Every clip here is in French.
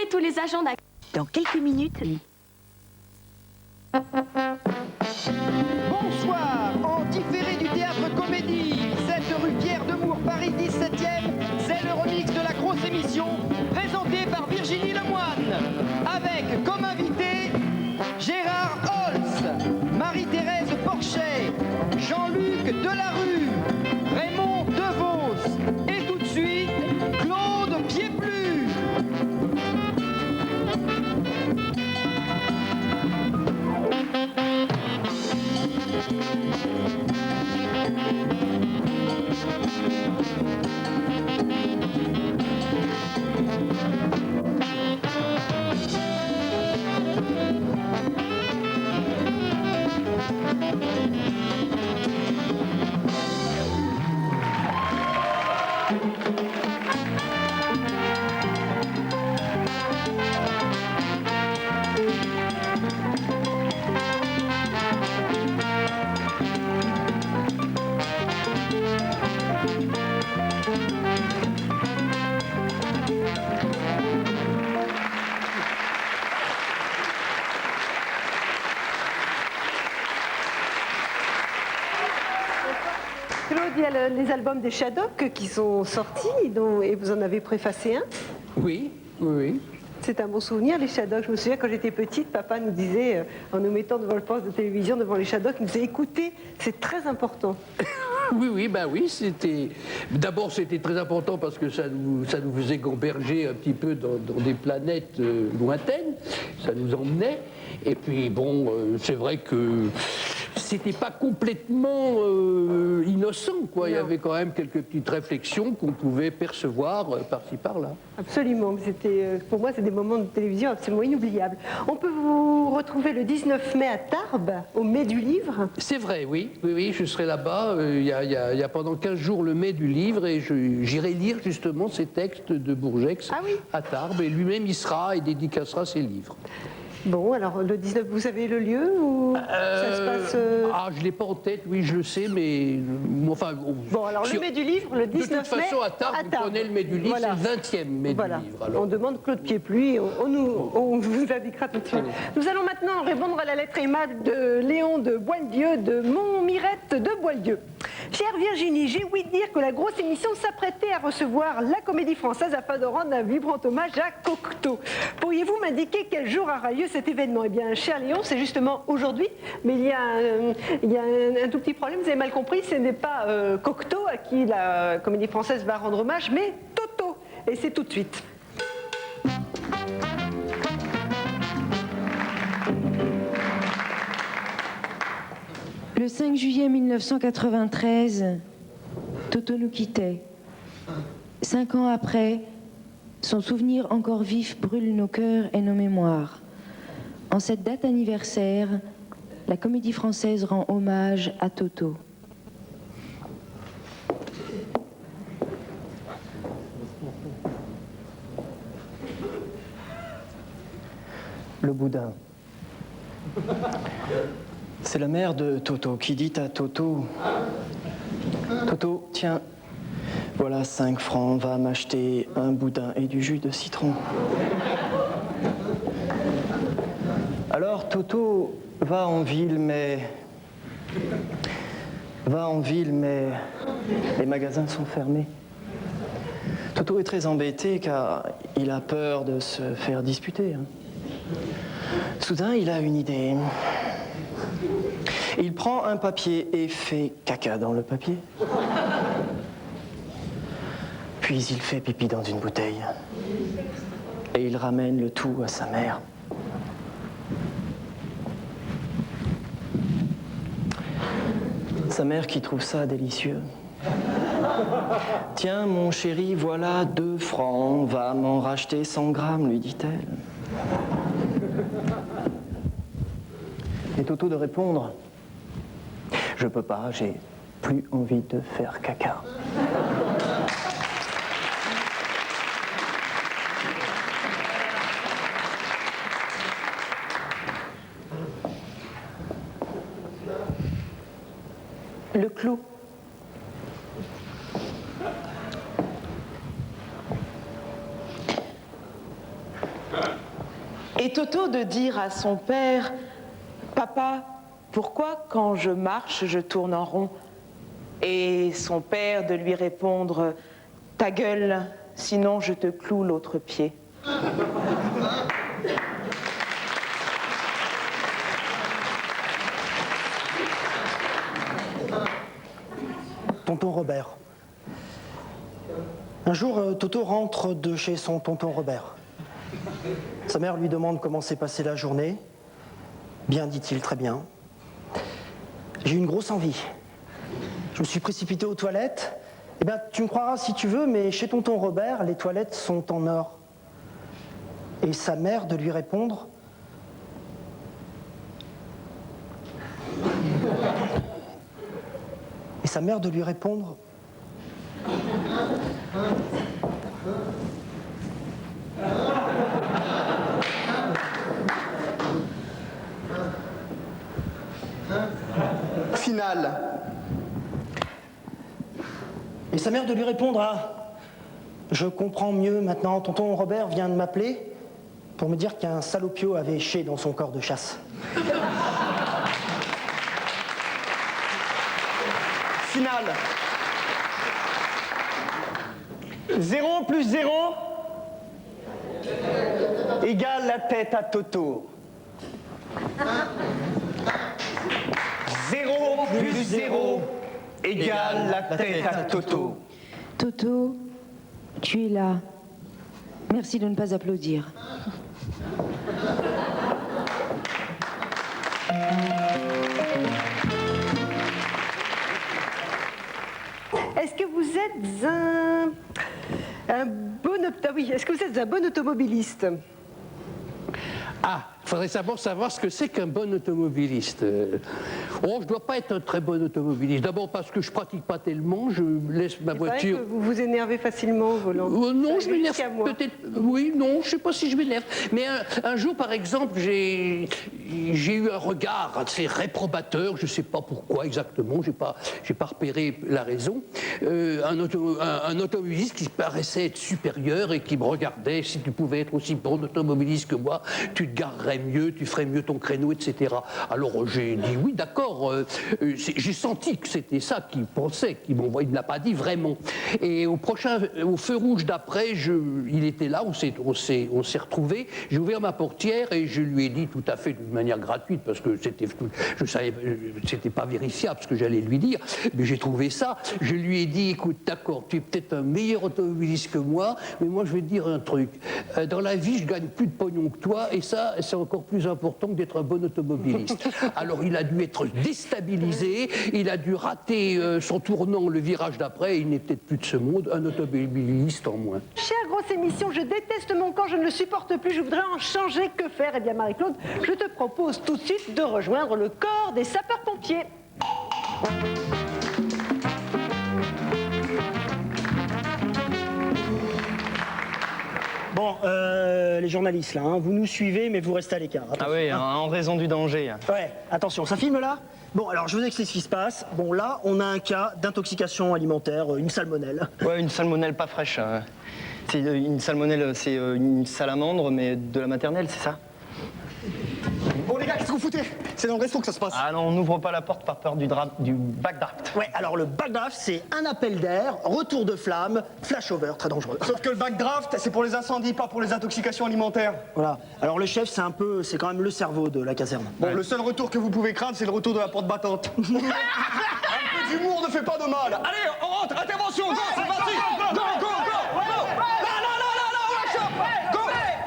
informer tous les agents d'accueil. Dans quelques minutes. Bonsoir, en différé du Théâtre Comédie, 7 rue Pierre Demour, Paris 17e, c'est le remix de la grosse émission, présenté par Virginie Lemoine, avec comme invité Gérard Holtz, Marie-Thérèse Porchet, Jean-Luc Delarue, Raymond Devos, et tout de suite, Claude Pieplu. Claude, il y a les albums des Shadocks qui sont sortis et vous en avez préfacé un. Oui, oui, oui. C'est un bon souvenir, les Shadocks. Je me souviens quand j'étais petite, papa nous disait, en nous mettant devant le poste de télévision, devant les Shadocks, il nous disait écoutez, c'est très important. Oui, oui, ben oui, c'était... D'abord, c'était très important parce que ça nous faisait gamberger un petit peu dans des planètes lointaines, ça nous emmenait. Et puis, bon, c'est vrai que c'était pas complètement innocent, quoi. Il y avait quand même quelques petites réflexions qu'on pouvait percevoir par-ci, par-là. Absolument, pour moi, c'est des moments de télévision absolument inoubliables. On peut vous retrouver le 19 mai à Tarbes, au Mai du Livre. C'est vrai, oui, oui, oui, je serai là-bas. Il y a pendant 15 jours le Mai du Livre et j'irai lire justement ces textes de Bourgex à Tarbes. Et lui-même y sera et dédicacera ses livres. Bon, alors le 19, vous savez le lieu où ça se passe Ah, je ne l'ai pas en tête, oui, je le sais, mais... Enfin, bon, alors le Mai du Livre, le 19 mai... De toute façon, à Tarbes, vous prenez le Mai du Livre, voilà. c'est le 20e Mai du Livre. Alors. On demande Claude Pieplu, on vous indiquera tout de suite. Nous allons maintenant répondre à la lettre aimable de Léon de Boieldieu, de Montmirette de Boieldieu. Chère Virginie, j'ai ouï dire que la grosse émission s'apprêtait à recevoir la Comédie Française afin de rendre un vibrant hommage à Cocteau. Pourriez-vous m'indiquer quel jour aura lieu cet événement? Eh bien, cher Léon, c'est justement aujourd'hui, mais il y a un tout petit problème, vous avez mal compris, ce n'est pas Cocteau à qui la Comédie Française va rendre hommage, mais Toto. Et c'est tout de suite. Le 5 juillet 1993, Toto nous quittait. 5 ans après, son souvenir encore vif brûle nos cœurs et nos mémoires. En cette date anniversaire, la Comédie Française rend hommage à Toto. Le boudin. C'est la mère de Toto qui dit à Toto: Toto, tiens, voilà 5 francs, va m'acheter un boudin et du jus de citron. Alors Toto va en ville, mais les magasins sont fermés. Toto est très embêté car il a peur de se faire disputer. Soudain, il a une idée. Il prend un papier et fait caca dans le papier. Puis il fait pipi dans une bouteille. Et il ramène le tout à sa mère. Sa mère qui trouve ça délicieux. Tiens, mon chéri, voilà 2 francs. Va m'en racheter 100 grammes, lui dit-elle. Et Toto de répondre: je peux pas, j'ai plus envie de faire caca. Le clou. Et Toto de dire à son père, « Papa, pourquoi quand je marche, je tourne en rond ?» Et son père de lui répondre, « Ta gueule, sinon je te cloue l'autre pied. » Tonton Robert. Un jour, Toto rentre de chez son tonton Robert. Sa mère lui demande comment s'est passée la journée. Bien, dit-il, très bien. J'ai eu une grosse envie. Je me suis précipité aux toilettes. Eh bien, tu me croiras si tu veux, mais chez tonton Robert, les toilettes sont en or. Et sa mère de lui répondre, Finale. Et sa mère de lui répondre, ah, je comprends mieux maintenant, tonton Robert vient de m'appeler pour me dire qu'un salopio avait éché dans son corps de chasse. Finale. 0 plus 0 égale la tête à Toto. 0 plus 0 égale la tête à Toto. Toto, tu es là. Merci de ne pas applaudir. Est-ce que vous êtes est-ce que vous êtes un bon automobiliste? Ah, il faudrait savoir ce que c'est qu'un bon automobiliste. Oh, je ne dois pas être un très bon automobiliste. D'abord parce que je ne pratique pas tellement, je laisse ma voiture... Que vous vous énervez facilement au volant. Non, je m'énerve peut-être... Oui, non, je ne sais pas si je m'énerve. Mais un jour, par exemple, j'ai eu un regard assez réprobateur, je ne sais pas pourquoi exactement, je n'ai pas repéré la raison. Un automobiliste qui paraissait être supérieur et qui me regardait, si tu pouvais être aussi bon automobiliste que moi, tu te garerais mieux, tu ferais mieux ton créneau, etc. Alors j'ai dit oui, d'accord. J'ai senti que c'était ça qu'il pensait, qu'il m'envoyait, il ne l'a pas dit vraiment. Et au feu rouge d'après, il était là, on s'est retrouvés. J'ai ouvert ma portière et je lui ai dit tout à fait d'une manière gratuite, parce que je savais, c'était pas vérifiable ce que j'allais lui dire, mais j'ai trouvé ça. Je lui ai dit, écoute, d'accord, tu es peut-être un meilleur automobiliste que moi, mais moi je vais te dire un truc. Dans la vie, je gagne plus de pognon que toi, et ça, c'est encore plus important que d'être un bon automobiliste. Alors il a dû être déstabilisé, il a dû rater son tournant, le virage d'après, il n'est peut-être plus de ce monde, un automobiliste en moins. Chère grosse émission, je déteste mon corps, je ne le supporte plus, je voudrais en changer, que faire? Eh bien Marie-Claude, je te propose tout de suite de rejoindre le corps des sapeurs-pompiers. Bon, les journalistes, là, hein, vous nous suivez, mais vous restez à l'écart. Ah oui, en raison du danger. Ouais, attention, ça filme là? Bon, alors je vous explique ce qui se passe. Bon, là, on a un cas d'intoxication alimentaire, une salmonelle. Ouais, une salmonelle pas fraîche. C'est une salmonelle, c'est une salamandre, mais de la maternelle, c'est ça? Bon les gars, qu'est-ce que vous foutez? C'est dans le resto que ça se passe. Ah non, on n'ouvre pas la porte par peur du backdraft. Ouais, alors le backdraft, c'est un appel d'air, retour de flamme, flashover, très dangereux. Sauf que le backdraft, c'est pour les incendies, pas pour les intoxications alimentaires. Voilà. Alors le chef, c'est quand même le cerveau de la caserne. Bon, le seul retour que vous pouvez craindre, c'est le retour de la porte battante. Un peu d'humour ne fait pas de mal. Allez, on rentre, intervention, go, c'est parti. Go, go, go, go. Go.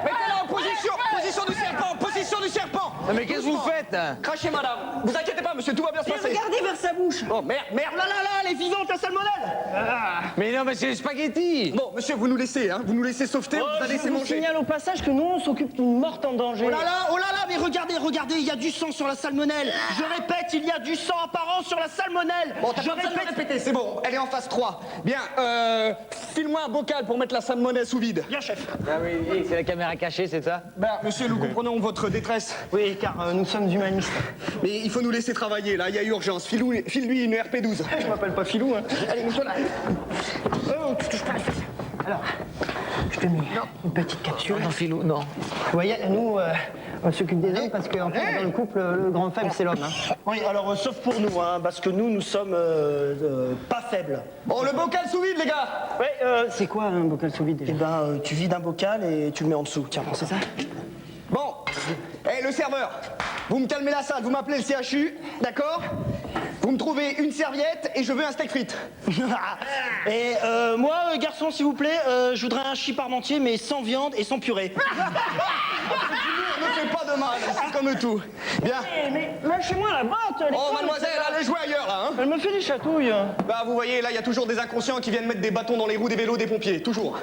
Mettez-la en position, position du serpent, position du serpent. Mais qu'est-ce que vous faites? Crachez, madame. Vous inquiétez pas, monsieur, tout va bien se passer. Regardez vers sa bouche. Oh, merde, Là, elle est vivante, la salmonelle. Mais non, mais c'est les spaghettis. Bon, monsieur, vous nous laissez, hein. Vous nous laissez sauveter, vous allez laisser Je vous manger. signale au passage que nous, on s'occupe d'une morte en danger. Oh là là, mais regardez, il y a du sang sur la salmonelle. Je répète, il y a du sang apparent sur la salmonelle. Bon, t'as je pas besoin de répète. répéter, c'est bon, elle est en phase 3. Bien, file-moi un bocal pour mettre la salmonelle sous vide. Bien, chef. Ah oui, c'est la caméra cachée, c'est ça? Ben, monsieur, nous comprenons votre détresse. Oui, car nous sommes humanistes. Mais il faut nous laisser travailler, là, il y a urgence. File-lui une RP12. Je m'appelle pas Filou, hein. Allez, mets-toi là. Alors, Je te mets une petite capsule. Non, Philou, non. Vous voyez, nous, on s'occupe des hommes parce qu'en fait, dans le couple, le grand faible, c'est l'homme. Hein. Oui, alors, sauf pour nous, hein, parce que nous sommes pas faibles. Bon, le bocal sous vide, les gars. Ouais, c'est quoi un bocal sous vide déjà? Eh ben, tu vides un bocal et tu le mets en dessous. Tiens, c'est ça? Bon, le serveur, vous me calmez la salle, vous m'appelez le CHU, d'accord? Vous me trouvez une serviette et je veux un steak frites. Et moi, garçon, s'il vous plaît, je voudrais un chi parmentier, mais sans viande et sans purée. Ne fais pas de mal, c'est comme tout. Bien. Mais lâchez-moi la botte. Oh, mademoiselle, allez jouer ailleurs, là, hein. Elle me fait des chatouilles. Bah, vous voyez, là, il y a toujours des inconscients qui viennent mettre des bâtons dans les roues des vélos des pompiers, toujours.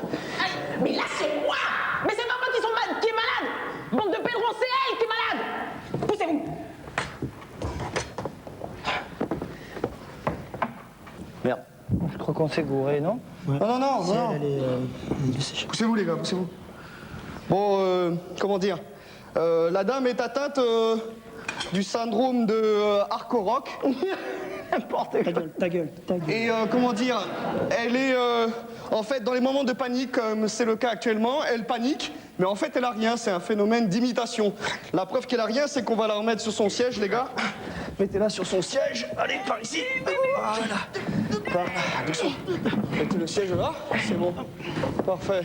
Mais là, c'est moi. Mais c'est pas moi qui est malade. Bande de pédrons, c'est elle qui est malade. Poussez-vous. Merde. Je crois qu'on s'est gouré, non? Ouais. Non. Elle est Poussez-vous, les gars, poussez-vous. Bon, comment dire, la dame est atteinte du syndrome de Arco-Rock. N'importe quoi. Ta gueule. Et comment dire, elle est en fait dans les moments de panique, comme c'est le cas actuellement, elle panique, mais en fait elle a rien, c'est un phénomène d'imitation. La preuve qu'elle a rien, c'est qu'on va la remettre sur son siège, les gars. Mettez-la sur son siège, allez, par ici. Voilà. Doucement. Mettez le siège là, c'est bon. Parfait.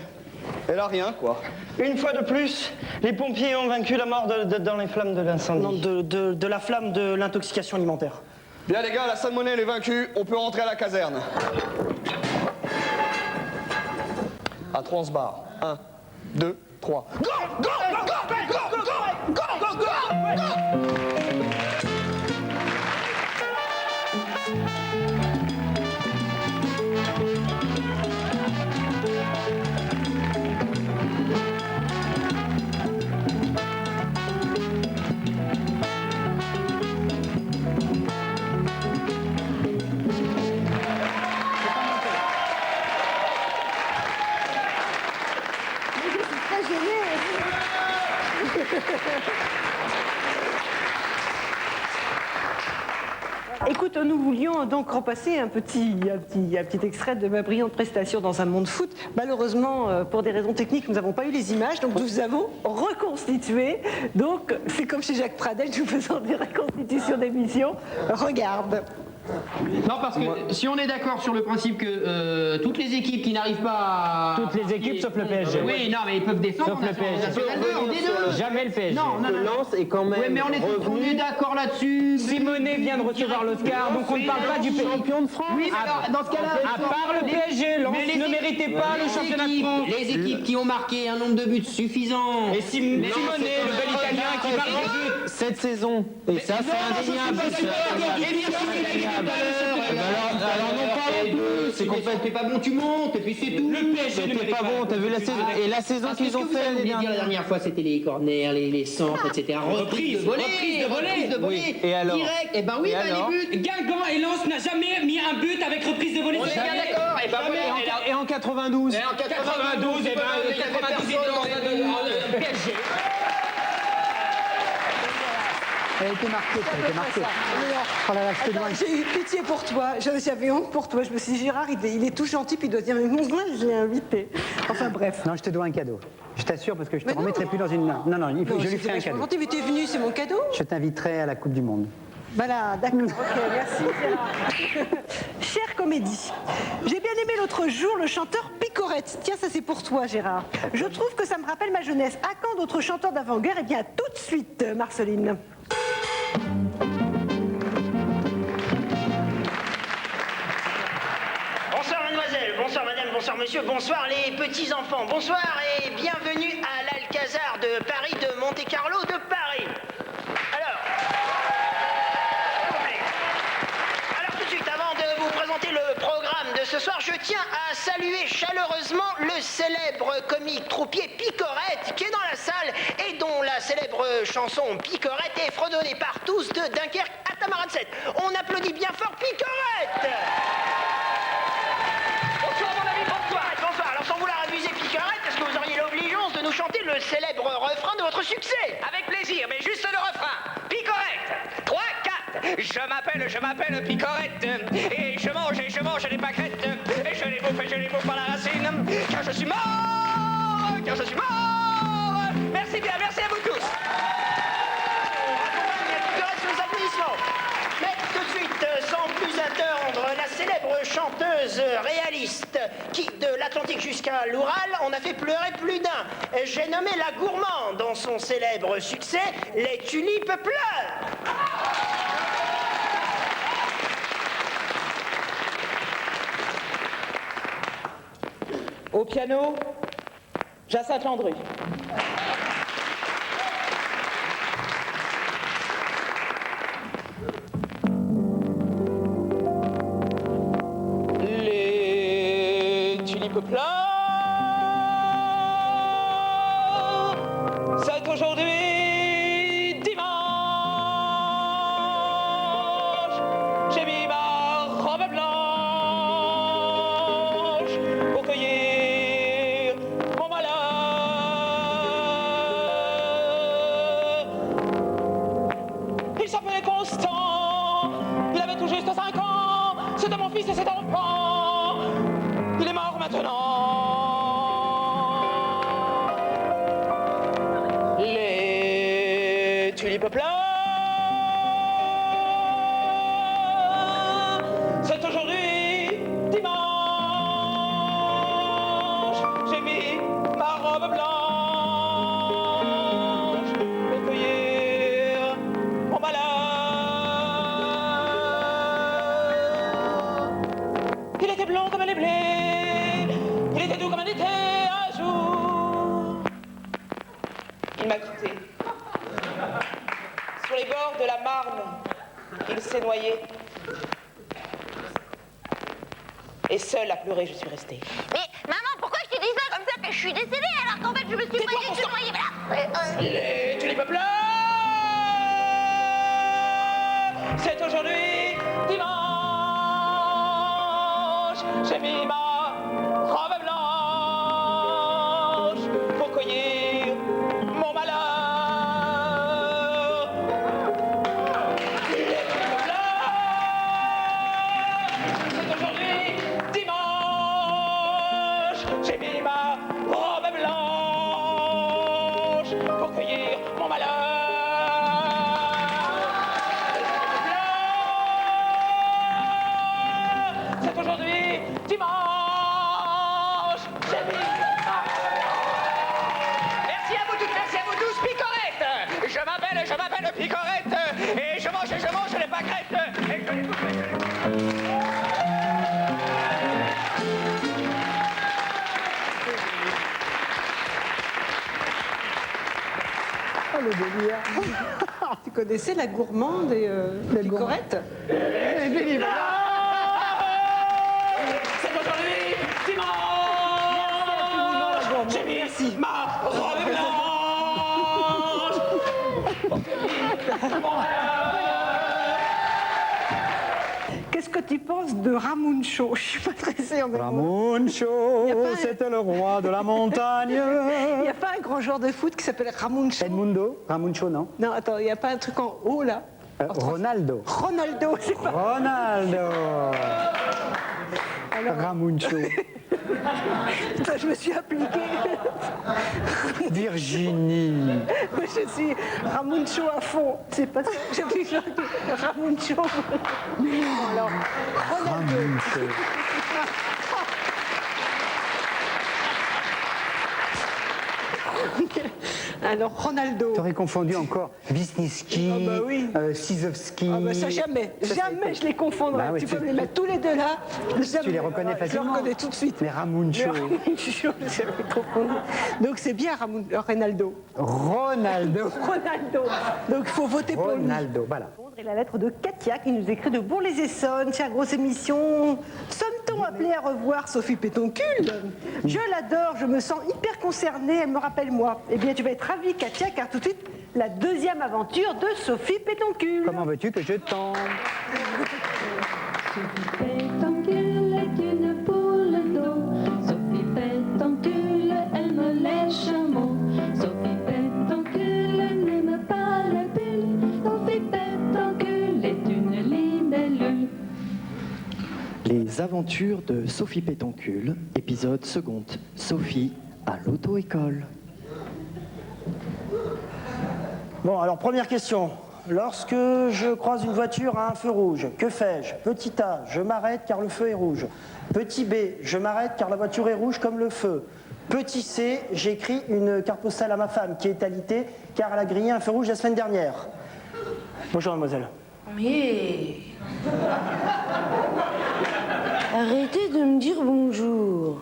Elle a rien, quoi. Une fois de plus, les pompiers ont vaincu la mort dans les flammes de l'incendie. Non, de la flamme de l'intoxication alimentaire. Bien les gars, la salmonelle est vaincue, on peut rentrer à la caserne. À 3 on se barre. 1, 2, 3. Go, go, go, go, go, go, go, go, go, go. Écoute, nous voulions donc repasser un petit extrait de ma brillante prestation dans un monde foot. Malheureusement, pour des raisons techniques, nous n'avons pas eu les images, donc nous avons reconstitué. Donc, c'est comme chez Jacques Pradel, nous faisons des reconstitutions d'émissions. Regarde. Non, parce que si on est d'accord sur le principe que toutes les équipes qui n'arrivent pas à... Toutes les équipes sauf le PSG. Oui, non, mais ils peuvent descendre. Sauf le PSG. Jamais le PSG. Non. Lens est quand même Oui, mais on est d'accord là-dessus. Simonet vient de recevoir l'Oscar, donc on ne parle pas du champion de France. Oui, mais alors, dans ce cas-là... À part le PSG, Lens ne méritait pas le championnat de France. Les équipes qui ont marqué un nombre de buts suffisant. Et Simonet, le bel Italien qui marque des buts cette saison. Et ça, c'est indéniable. Alors non pas c'est qu'en fait t'es pas bon, tu montes et puis c'est tout. Le PSG n'était pas bon, t'as vu la saison et la saison qu'ils ont fait la dernière fois, c'était les corners, les centres, etc. Reprise de volée. Et alors direct. Et ben oui, les buts. Guingamp et Lens n'a jamais mis un but avec reprise de volée. On est bien d'accord. Et en 92. Et en 92, et ben 92 de PSG. Elle a été marquée, Oh là là, je te dois. J'ai eu pitié pour toi, j'avais honte pour toi. Je me suis dit, Gérard, il est tout gentil, puis il doit dire, mais mon gars, je l'ai invité. Enfin bref. Non, je te dois un cadeau. Je t'assure, parce que je te remettrai plus dans une... Non, je lui ferai un cadeau. Gentil, mais t'es venu, c'est mon cadeau. Je t'inviterai à la Coupe du Monde. Voilà, d'accord, ok, merci Gérard. Chère comédie, j'ai bien aimé l'autre jour le chanteur Picorette. Tiens, ça c'est pour toi Gérard. Je trouve que ça me rappelle ma jeunesse. À quand d'autres chanteurs d'avant-guerre? Eh bien, tout de suite, Marceline. Bonsoir mademoiselle, bonsoir madame, bonsoir monsieur, bonsoir les petits enfants, bonsoir et bienvenue à l'Alcazar de Paris, de Monte-Carlo de Paris. Alors tout de suite, avant de vous présenter le programme de ce soir, je tiens à saluer chaleureusement le célèbre comique troupier Picorette qui est dans la salle et dont la célèbre chanson Picorette est fredonnée par tous de Dunkerque à Tamarin-7. On applaudit bien fort Picorette. Bonsoir mon ami, bonsoir. Alors sans vouloir abuser Picorette, est-ce que vous auriez l'obligeance de nous chanter le célèbre refrain de votre succès? Avec plaisir, mais juste le refrain. Picorette, 3, 4. Je m'appelle Picorette. Et je mange des pâquerettes. Et je les bouffe à la racine. Car je suis mort chanteuse réaliste qui, de l'Atlantique jusqu'à l'Oural, en a fait pleurer plus d'un. J'ai nommé la gourmande dans son célèbre succès, Les tulipes pleurent. Au piano, Jacinthe Landru. Les tulipes pleurent. C'est aujourd'hui dimanche. J'ai mis ma robe blanche pour cueillir mon malheur. Il s'appelait Constant, il avait tout juste 5 ans. C'était mon fils et cet enfant. Il est mort maintenant. Les tulipes pleurent. C'est aujourd'hui dimanche. J'ai mis ma robe blanche pour cueillir mon malheur. Il était blond comme les blés, il était doux comme un été un jour. Il m'a quitté. Sur les bords de la Marne, il s'est noyé. Et seule à pleurer, je suis restée. Mais maman, pourquoi je te dis ça comme ça que je suis décédée alors qu'en fait je me suis noyée, je suis noyée, voilà. Les tulipes pleurent. C'est aujourd'hui dimanche. J'ai mis ma robe blanche pour cueillir mon malheur. Les tulipes pleurent. C'est aujourd'hui dimanche. J'ai mis ma robe blanche pour cueillir mon malheur. C'est aujourd'hui dimanche. J'ai mis Merci à vous toutes, merci à vous tous, Picorette. Je m'appelle Picorette. Et je mange les pâquerettes. Et je les bouffe, Oh, le délire. Tu connaissais la gourmande et Picorette? C'est aujourd'hui dimanche. J'ai mis ma robe blanche. Qu'est-ce que tu penses de Ramuncho? Je suis pas très sûre. Ramuncho, Y a pas un- c'était le roi de la montagne. Il n'y a pas un grand joueur de foot qui s'appelle Ramuncho? Edmundo, Ramuncho, non? Non, attends, il n'y a pas un truc en haut là? Ronaldo. Ronaldo, c'est pas. Ronaldo. Ramuncho. Putain, je me suis appliquée. Virginie. Moi, je suis Ramuncho à fond. C'est pas ça que j'ai vu. Ramuncho. Alors, Ronaldo. Ramuncho. Alors, Ronaldo. T'aurais confondu encore Wisniewski, Ah bah oui. Sizowski. Ah bah ça, jamais. Jamais je les confondrai. Bah oui, Tu peux c'est- me les mettre tous les deux là. Jamais. Tu les reconnais Je facilement. les reconnais tout de suite. Mais Ramuncho. Mais Ramuncho, j'avais confondu. Donc c'est bien Ronaldo. Ronaldo. Ronaldo. Donc il faut voter pour lui. Ronaldo, voilà. Et la lettre de Katia qui nous écrit de Bourg-les-Essonnes. Chère grosse émission, sommes-nous appelés à revoir Sophie Pétoncule? Je l'adore, je me sens hyper concernée, elle me rappelle moi. Eh bien tu vas être ravie Katia, car tout de suite, la deuxième aventure de Sophie Pétoncule. Comment veux-tu que je tente? Pétoncule est une poule d'eau. Sophie Pétoncule aime les chameaux. Sophie Pétoncule n'aime pas les bulles. Sophie Pétoncule est une libellule. Les aventures de Sophie Pétoncule, épisode second. Sophie à l'auto-école. Bon, alors première question. Lorsque je croise une voiture à un feu rouge, que fais-je? Petit A, je m'arrête car le feu est rouge. Petit B, je m'arrête car la voiture est rouge comme le feu. Petit C, j'écris une carte postale à ma femme qui est alitée car elle a grillé un feu rouge la semaine dernière. Bonjour mademoiselle. Mais... Arrêtez de me dire bonjour.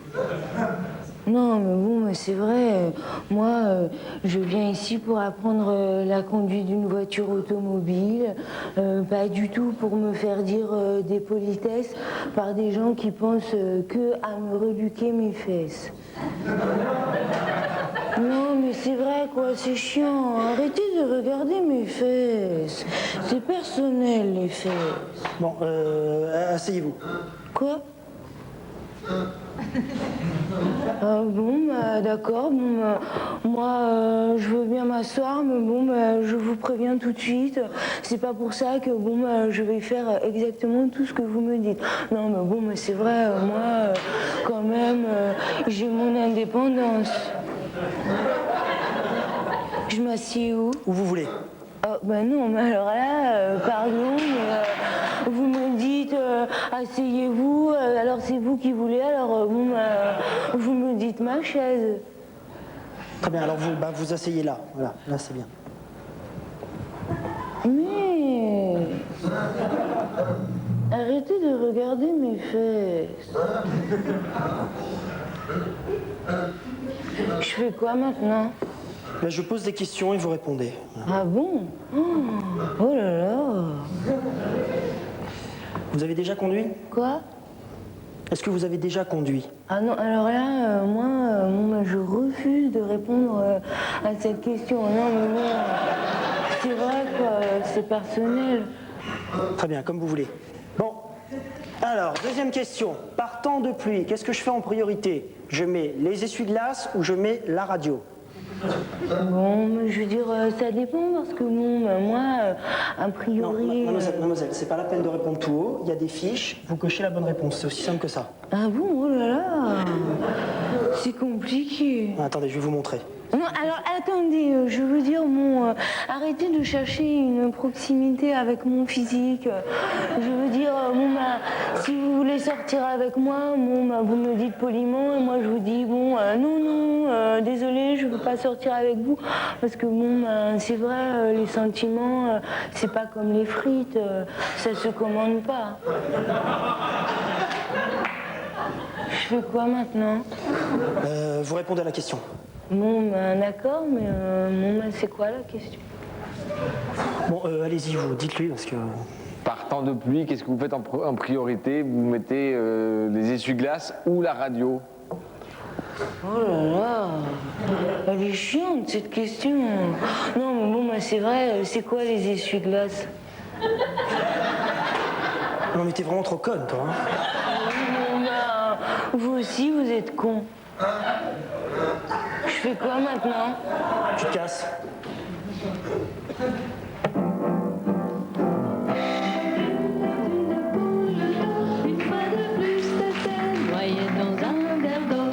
Non, mais bon, mais c'est vrai, moi, je viens ici pour apprendre la conduite d'une voiture automobile, pas du tout pour me faire dire des politesses par des gens qui pensent que à me reluquer mes fesses. Non, mais c'est vrai, quoi, c'est chiant. Arrêtez de regarder mes fesses. C'est personnel, les fesses. Bon, asseyez-vous. Quoi? Bon, bah, d'accord. Bon, bah, moi, je veux bien m'asseoir, mais bon, bah, je vous préviens tout de suite. C'est pas pour ça que bon, bah, je vais faire exactement tout ce que vous me dites. Non, mais bon, bah, c'est vrai. Moi, quand même, j'ai mon indépendance. Je m'assieds où? Où vous voulez. Ben non, mais alors là, pardon, mais vous me dites asseyez-vous, alors c'est vous qui voulez, alors bon, vous me dites ma chaise. Très bien, alors vous asseyez là, voilà, là c'est bien. Mais arrêtez de regarder mes fesses. Je fais quoi maintenant? Là, je pose des questions et vous répondez. Ah bon? Oh là là! Vous avez déjà conduit? Quoi? Est-ce que vous avez déjà conduit? Ah non, alors là, moi, je refuse de répondre à cette question. Non, mais bon, c'est vrai, quoi, c'est personnel. Très bien, comme vous voulez. Bon, alors, deuxième question. Par temps de pluie, qu'est-ce que je fais en priorité? Je mets les essuie-glaces ou je mets la radio? Bon, je veux dire, ça dépend parce que bon, moi, a priori... Non, mademoiselle, c'est pas la peine de répondre tout haut. Il y a des fiches, vous cochez la bonne réponse. C'est aussi simple que ça. Ah bon? Oh là là! C'est compliqué. Attendez, je vais vous montrer. Non, alors attendez, je veux dire, arrêtez de chercher une proximité avec mon physique. Je veux dire, si vous voulez sortir avec moi, vous me dites poliment, et moi je vous dis, non, désolé, je veux pas sortir avec vous, parce que c'est vrai, les sentiments, c'est pas comme les frites, ça se commande pas. Je fais quoi maintenant? Vous répondez à la question. Bon, d'accord, mais c'est quoi la question? Bon, allez-y, vous, dites-lui, parce que... Par temps de pluie, qu'est-ce que vous faites en priorité? Vous mettez les essuie-glaces ou la radio? Oh là là, elle est chiante cette question. Non, mais bon, c'est vrai, c'est quoi les essuie-glaces? Non, mais t'es vraiment trop conne, toi. Hein. Vous aussi, vous êtes con. Je fais quoi maintenant? Tu te casses. Une fois de plus, t'étais noyé dans un verre d'eau.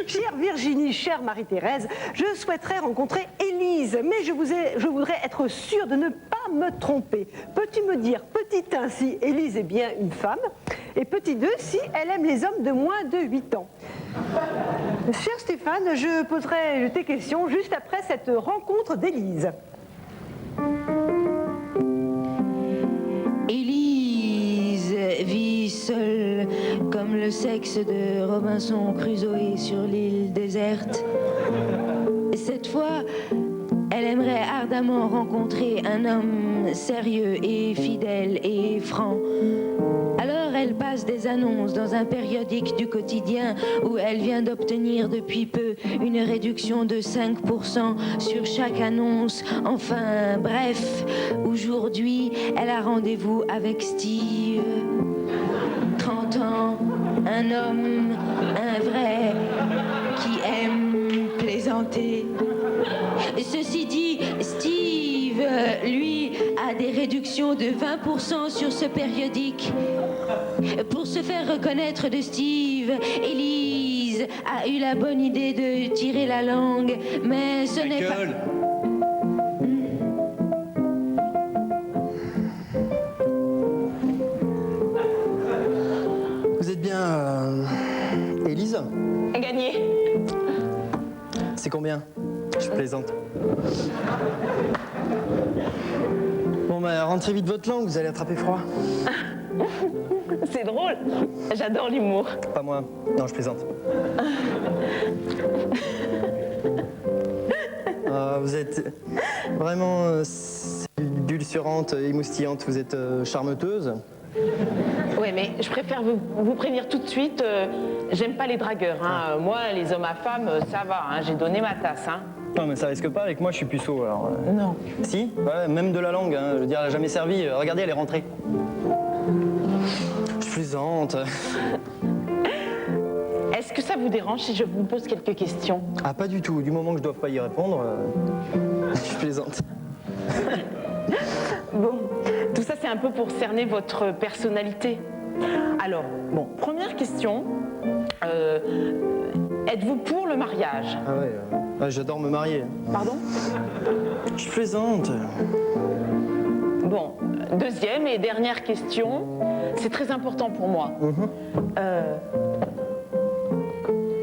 Chère Virginie, chère Marie-Thérèse, je souhaiterais rencontrer Élise, mais je voudrais être sûre de ne pas me tromper. Peux-tu me dire, petit 1, si Élise est bien une femme, et petit 2, si elle aime les hommes de moins de 8 ans? Cher Stéphane, je poserai tes questions juste après cette rencontre d'Élise. Élise vit seule comme le sexe de Robinson Crusoe sur l'île déserte. Cette fois, elle aimerait ardemment rencontrer un homme sérieux et fidèle et franc. Alors elle passe des annonces dans un périodique du quotidien où elle vient d'obtenir depuis peu une réduction de 5% sur chaque annonce. Enfin, bref, aujourd'hui, elle a rendez-vous avec Steve. 30 ans, un homme, un vrai, qui aime plaisanter. Ceci dit, Steve, lui, a des réductions de 20% sur ce périodique. Pour se faire reconnaître de Steve, Élise a eu la bonne idée de tirer la langue, mais ce n'est pas... Vous êtes bien Élise? Gagné. C'est combien? Je plaisante. Bon bah rentrez vite votre langue, vous allez attraper froid. C'est drôle. J'adore l'humour. Pas moi. Non, je plaisante. Vous êtes vraiment dulcérante, émoustillante, vous êtes charmeteuse. Ouais, mais je préfère vous prévenir tout de suite, j'aime pas les dragueurs. Hein. Moi, les hommes à femmes, ça va, hein. J'ai donné ma tasse. Hein. Non, mais ça risque pas, avec moi je suis puceau alors. Non. Si, ouais, même de la langue, hein. Je veux dire, elle a jamais servi. Regardez, elle est rentrée. Je plaisante. Est-ce que ça vous dérange si je vous pose quelques questions? Ah, pas du tout. Du moment que je dois pas y répondre, je plaisante. Bon, tout ça c'est un peu pour cerner votre personnalité. Alors, bon, première question. Êtes-vous pour le mariage? Ah ouais, j'adore me marier. Pardon? Je plaisante. Bon, deuxième et dernière question. C'est très important pour moi.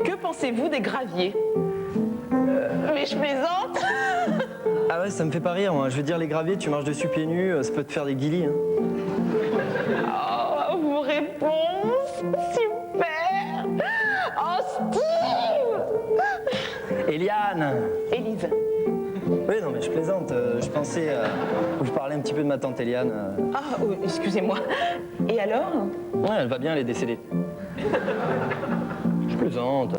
Que pensez-vous des graviers? Mais je plaisante. Ah ouais, ça me fait pas rire, moi. Je veux dire, les graviers, tu marches dessus pieds nus, ça peut te faire des guilis. Hein. Oh, vos réponses, super. Oh, Steve. Eliane. Élise. Oui, non, mais je plaisante. Je pensais vous parler un petit peu de ma tante Eliane. Ah, oh, excusez-moi. Et alors? Ouais, elle va bien, elle est décédée. Je plaisante.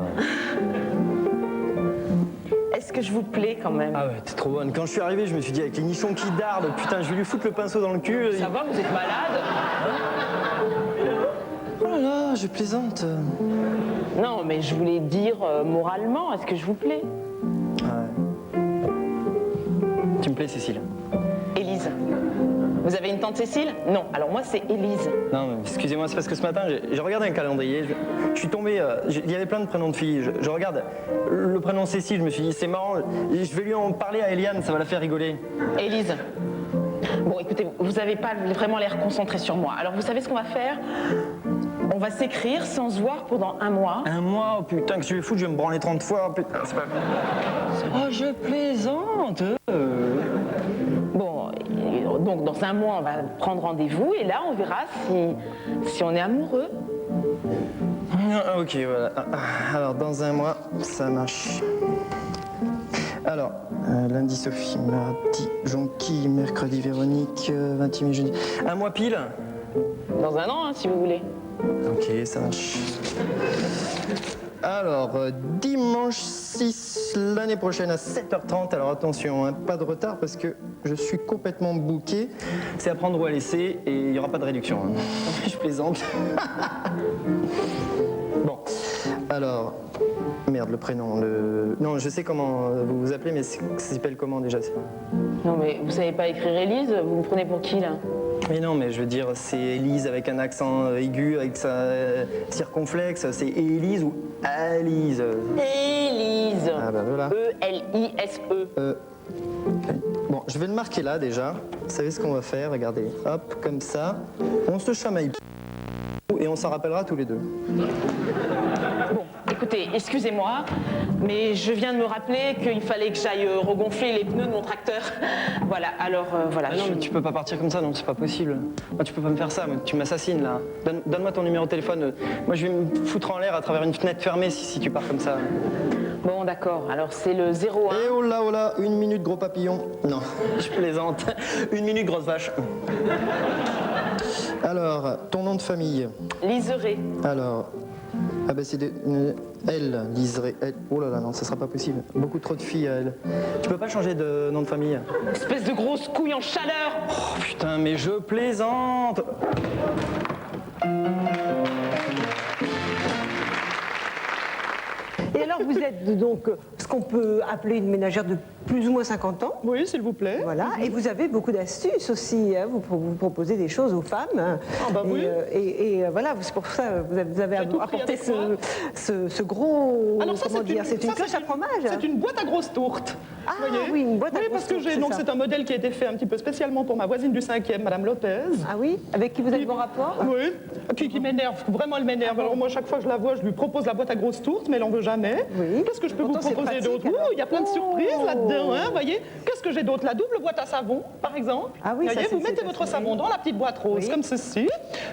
Est-ce que je vous plais quand même? Ah ouais, t'es trop bonne. Quand je suis arrivé, je me suis dit, avec les nichons qui dardent, putain, je vais lui foutre le pinceau dans le cul. Ça va, vous êtes malade? Oh là là, je plaisante. Non, mais je voulais dire moralement, est-ce que je vous plais? Ouais. Tu me plais, Cécile. Élise. Vous avez une tante Cécile? Non, alors moi c'est Élise. Non, mais excusez-moi, c'est parce que ce matin, j'ai regardé un calendrier, je suis tombé, il y avait plein de prénoms de filles, je regarde le prénom Cécile, je me suis dit, c'est marrant, je vais lui en parler à Eliane, ça va la faire rigoler. Élise. Bon, écoutez, vous n'avez pas vraiment l'air concentré sur moi. Alors vous savez ce qu'on va faire? On va s'écrire sans se voir pendant 1 mois. 1 mois? Oh putain, que je vais foutre, je vais me branler 30 fois, putain, c'est pas... Oh, je plaisante. Bon, donc dans 1 mois, on va prendre rendez-vous et là, on verra si on est amoureux. Ah, ok, voilà. Alors, dans 1 mois, ça marche. Alors, lundi Sophie, mardi Jonquille, mercredi Véronique, 28 jeudi. 1 mois pile? Dans 1 an, hein, si vous voulez. Ok, ça marche. Alors, dimanche 6 l'année prochaine à 7h30. Alors attention, hein, pas de retard parce que je suis complètement booké. C'est à prendre ou à laisser et il n'y aura pas de réduction. Hein. Je plaisante. Bon, alors, merde, le prénom. Non, je sais comment vous vous appelez, mais ça s'appelle comment déjà? Non, mais vous savez pas écrire Élise? Vous me prenez pour qui là? Mais non, mais je veux dire, c'est Élise avec un accent aigu, avec sa circonflexe. C'est Élise ou Alise? Élise. Ah bah voilà. E-L-I-S-E. Bon, je vais le marquer là déjà. Vous savez ce qu'on va faire? Regardez. Hop, comme ça. On se chamaille et on s'en rappellera tous les deux. Bon, écoutez, excusez-moi, mais je viens de me rappeler qu'il fallait que j'aille regonfler les pneus de mon tracteur. Voilà, alors voilà. Ah non, mais tu peux pas partir comme ça, non, c'est pas possible. Moi, tu peux pas me faire ça, tu m'assassines là. Donne-moi ton numéro de téléphone. Moi, je vais me foutre en l'air à travers une fenêtre fermée si tu pars comme ça. Bon, d'accord, alors c'est le 01. Et oh là, 1 minute gros papillon. Non, je plaisante. 1 minute grosse vache. Alors, ton nom de famille? Liseré. Alors, ah bah c'est elle, Liseré. Elle. Oh là là, non, ça sera pas possible. Beaucoup trop de filles à elle. Tu peux pas changer de nom de famille? Espèce de grosse couille en chaleur. Oh putain, mais je plaisante. Et alors, vous êtes donc ce qu'on peut appeler une ménagère de plus ou moins 50 ans. Oui, s'il vous plaît. Voilà, et vous avez beaucoup d'astuces aussi. Hein. Vous proposez des choses aux femmes. Ah bah oui. Et voilà, c'est pour ça que vous avez apporté ce gros. Alors ça, comment dire, c'est une cloche à fromage. C'est une boîte à grosses tourtes. Ah voyez. oui, une boîte à grosses parce que tourtes. donc c'est un modèle qui a été fait un petit peu spécialement pour ma voisine du 5e, Madame Lopez. Ah oui, avec qui vous avez bon rapport? Oui, qui m'énerve, vraiment elle m'énerve. Alors moi, chaque fois que je la vois, je lui propose la boîte à grosses tourtes, mais elle n'en veut jamais. Oui. Qu'est-ce que je peux vous Pourtant, proposer c'est d'autre? pratique, Il y a plein de surprises là-dedans, hein, voyez. Qu'est-ce que j'ai d'autre? La double boîte à savon, par exemple. Ah oui, voyez, ça, vous mettez votre savon dans la petite boîte rose, comme ceci.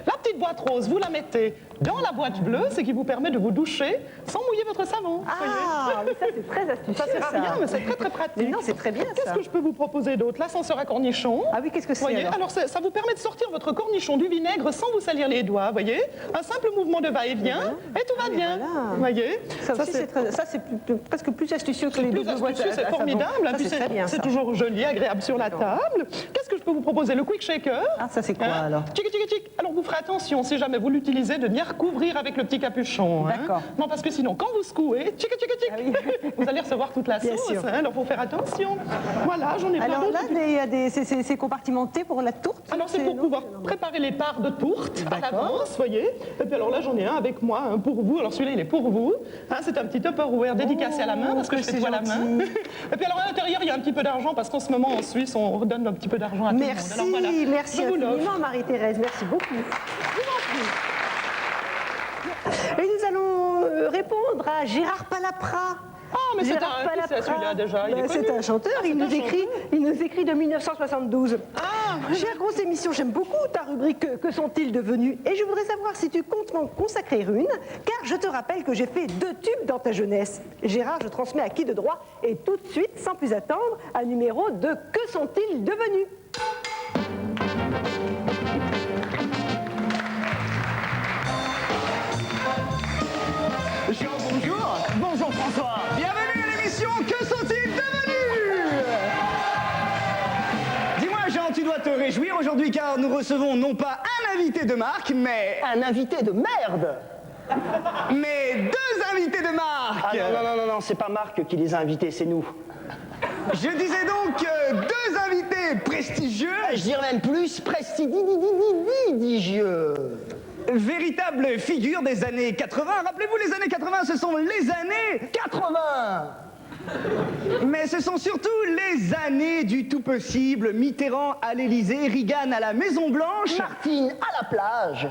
La petite boîte rose, vous la mettez dans la boîte bleue, ce qui vous permet de vous doucher sans mouiller votre savon. Ah, mais ça c'est très astucieux. Ça sert à rien, mais c'est très très pratique. Mais non, c'est très bien Qu'est-ce ça. que je peux vous proposer d'autre? L'ascenseur à cornichon. Ah oui, qu'est-ce que c'est Voyez, alors ça vous permet de sortir votre cornichon du vinaigre sans vous salir les doigts, voyez. Un simple mouvement de va-et-vient et tout va bien. Voilà. Voyez. Ça aussi, c'est presque plus astucieux que les plus doubles boîtes astucieux, à c'est savon. formidable. Ça, Puis c'est très bien, c'est ça. toujours joli, agréable sur la table. Qu'est-ce que je peux vous proposer? Le quick shaker. Ah, ça c'est quoi alors? Tchic, tchic, tchic. Alors vous ferez attention, si jamais vous l'utilisez, de bien recouvrir avec le petit capuchon. Hein. D'accord. Non, parce que sinon, quand vous secouez, tchic, tchic, tchic, Ah oui. vous allez recevoir toute la Bien sauce. sûr. Hein. Alors faut faire attention. Voilà, j'en ai plein Alors d'autres. là, il y a c'est compartimenté pour la tourte. Alors c'est pour pouvoir préparer les parts de tourte à l'avance, voyez. Et puis alors là j'en ai un avec moi, un pour vous. Alors celui-là il est pour vous. Hein, c'est un petit Tupperware dédicacé à la main parce que je fais tout à la main. Et puis alors à l'intérieur il y a un petit peu d'argent parce qu'en ce moment en Suisse on redonne un petit peu d'argent à tout le monde. Merci, Alors voilà, merci je vous l'offre. infiniment Marie-Thérèse, merci beaucoup. Et nous allons répondre à Gérard Palapra. Ah, mais c'est Gérard un Palapra, celui-là déjà, il est c'est connu. un chanteur, Ah, il c'est nous écrit de 1972. Ah, Chère grosse émission, j'aime beaucoup ta rubrique Que sont-ils devenus? Et je voudrais savoir si tu comptes m'en consacrer une, car je te rappelle que j'ai fait 2 tubes dans ta jeunesse. Gérard, je transmets à qui de droit, et tout de suite, sans plus attendre, un numéro de Que sont-ils devenus? Jean, bonjour. Bonjour François. Bienvenue à l'émission Que sont-ils devenus? Dis-moi Jean, tu dois te réjouir aujourd'hui car nous recevons non pas un invité de marque, mais... Un invité de merde! Mais 2 invités de marque. Ah non, c'est pas Marc qui les a invités, c'est nous. Je disais donc 2 invités prestigieux. Je dirais même plus prestigieux. Véritable figure des années 80. Rappelez-vous, les années 80, ce sont les années 80! Mais ce sont surtout les années du tout possible. Mitterrand à l'Élysée, Reagan à la Maison-Blanche. Martine à la plage.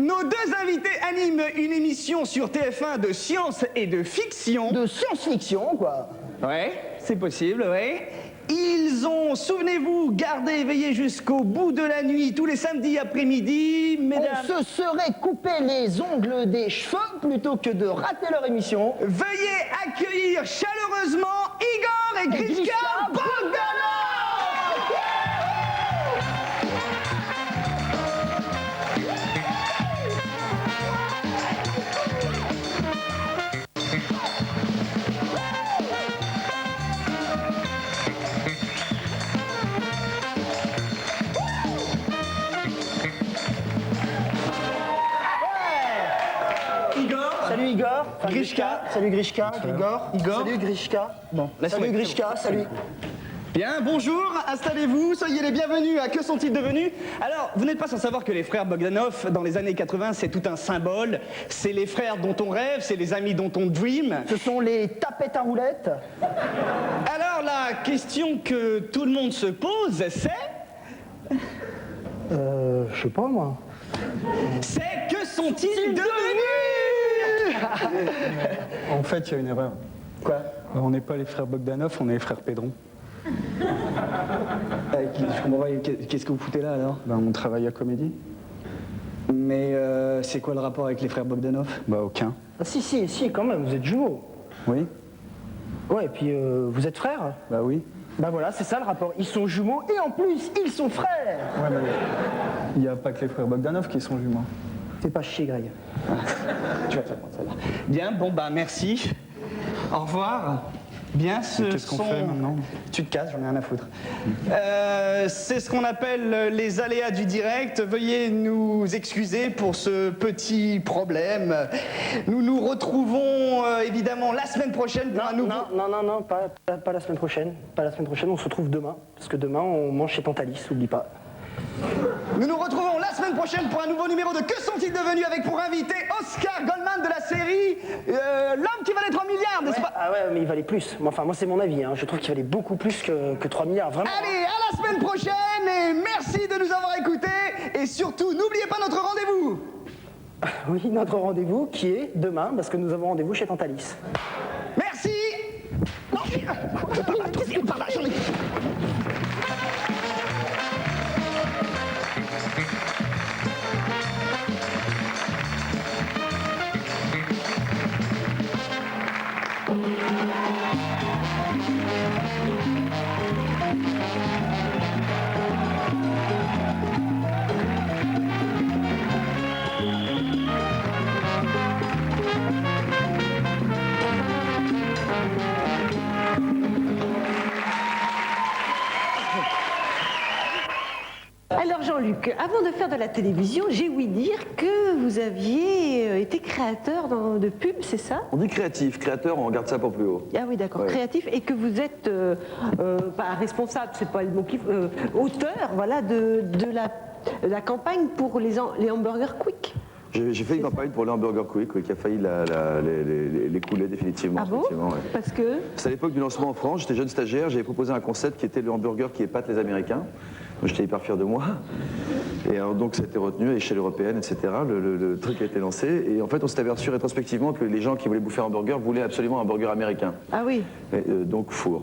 Nos 2 invités animent une émission sur TF1 de science et de fiction. De science-fiction, quoi. Ouais, c'est possible, ouais. Ils ont, souvenez-vous, gardé éveillé jusqu'au bout de la nuit, tous les samedis après-midi, mesdames. On se serait coupé les ongles des cheveux plutôt que de rater leur émission. Veuillez accueillir chaleureusement Igor et Grishka Bogdanov. Salut Igor. Enfin, Grishka. Salut Grishka. Igor. Salut Grishka. Bon, Salut Grishka. Salut. Bien, bonjour, installez-vous, soyez les bienvenus à Que sont-ils devenus? Alors, vous n'êtes pas sans savoir que les frères Bogdanov, dans les années 80, c'est tout un symbole. C'est les frères dont on rêve, c'est les amis dont on dream. Ce sont les tapettes à roulettes. Alors, la question que tout le monde se pose, c'est... Je sais pas moi. C'est que sont-ils devenus? En fait, il y a une erreur. Quoi? On n'est pas les frères Bogdanov, on est les frères Pédron. Je comprends pas, qu'est-ce que vous foutez là alors? On travaille à Comédie. Mais c'est quoi le rapport avec les frères Bogdanov? Aucun. Ah, si, quand même, vous êtes jumeaux. Oui? Ouais, et puis vous êtes frères? Oui. Bah voilà, c'est ça le rapport. Ils sont jumeaux et en plus, ils sont frères. Ouais, mais il n'y a pas que les frères Bogdanov qui sont jumeaux. Fais pas chier, Greg. Tu vas te faire prendre celle-là. Bien, bon bah merci. Au revoir. Bien, Qu'est-ce qu'on fait maintenant? Tu te casses, j'en ai rien à foutre. C'est ce qu'on appelle les aléas du direct. Veuillez nous excuser pour ce petit problème. Nous nous retrouvons évidemment la semaine prochaine pour un nouveau... Non, pas la semaine prochaine. Pas la semaine prochaine, on se retrouve demain. Parce que demain, on mange chez Tantalis, n'oublie pas. Nous nous retrouvons la semaine prochaine pour un nouveau numéro de Que sont-ils devenus avec pour invité Oscar Goldman de la série L'homme qui valait 3 milliards, n'est-ce pas? Ah ouais, mais il valait plus. Enfin, moi, c'est mon avis. Hein. Je trouve qu'il valait beaucoup plus que 3 milliards, vraiment. Allez, à la semaine prochaine et merci de nous avoir écoutés. Et surtout, n'oubliez pas notre rendez-vous. Oui, notre rendez-vous qui est demain, parce que nous avons rendez-vous chez Tantalis. Merci. Non, par là, j'en ai... Alors Jean-Luc, avant de faire de la télévision, j'ai ouï dire que vous aviez été créateur de pub, c'est ça? On dit créatif, créateur, on garde ça pour plus haut. Ah oui, d'accord, Ouais. créatif, et que vous êtes pas responsable, c'est pas le mot qui... auteur, voilà, de la campagne pour les hamburgers Quick. J'ai fait une campagne pour le Hamburger Quick, qui a failli l'écouler définitivement. Ah bon? Effectivement, ouais. Parce que... C'est à l'époque du lancement en France, j'étais jeune stagiaire, j'avais proposé un concept qui était le hamburger qui épate les Américains. Donc j'étais hyper fier de moi. Et alors, donc ça a été retenu à l'échelle européenne, etc. Le truc a été lancé. Et en fait, on s'est aperçu rétrospectivement que les gens qui voulaient bouffer un hamburger voulaient absolument un burger américain. Ah oui. Donc four.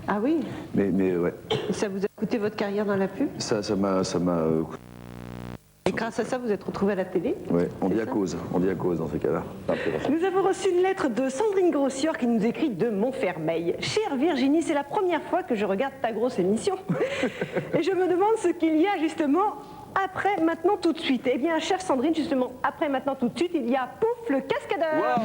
Ah oui. Mais ouais. Et ça vous a coûté votre carrière dans la pub? Ça m'a Et grâce à ça, vous êtes retrouvé à la télé? ouais, on dit à cause dans ces cas-là. Nous avons reçu une lettre de Sandrine Grossior qui nous écrit de Montfermeil. Chère Virginie, c'est la première fois que je regarde ta grosse émission. Et je me demande ce qu'il y a justement après, maintenant, tout de suite. Eh bien, chère Sandrine, justement, après, maintenant, tout de suite, il y a Pouf, le cascadeur.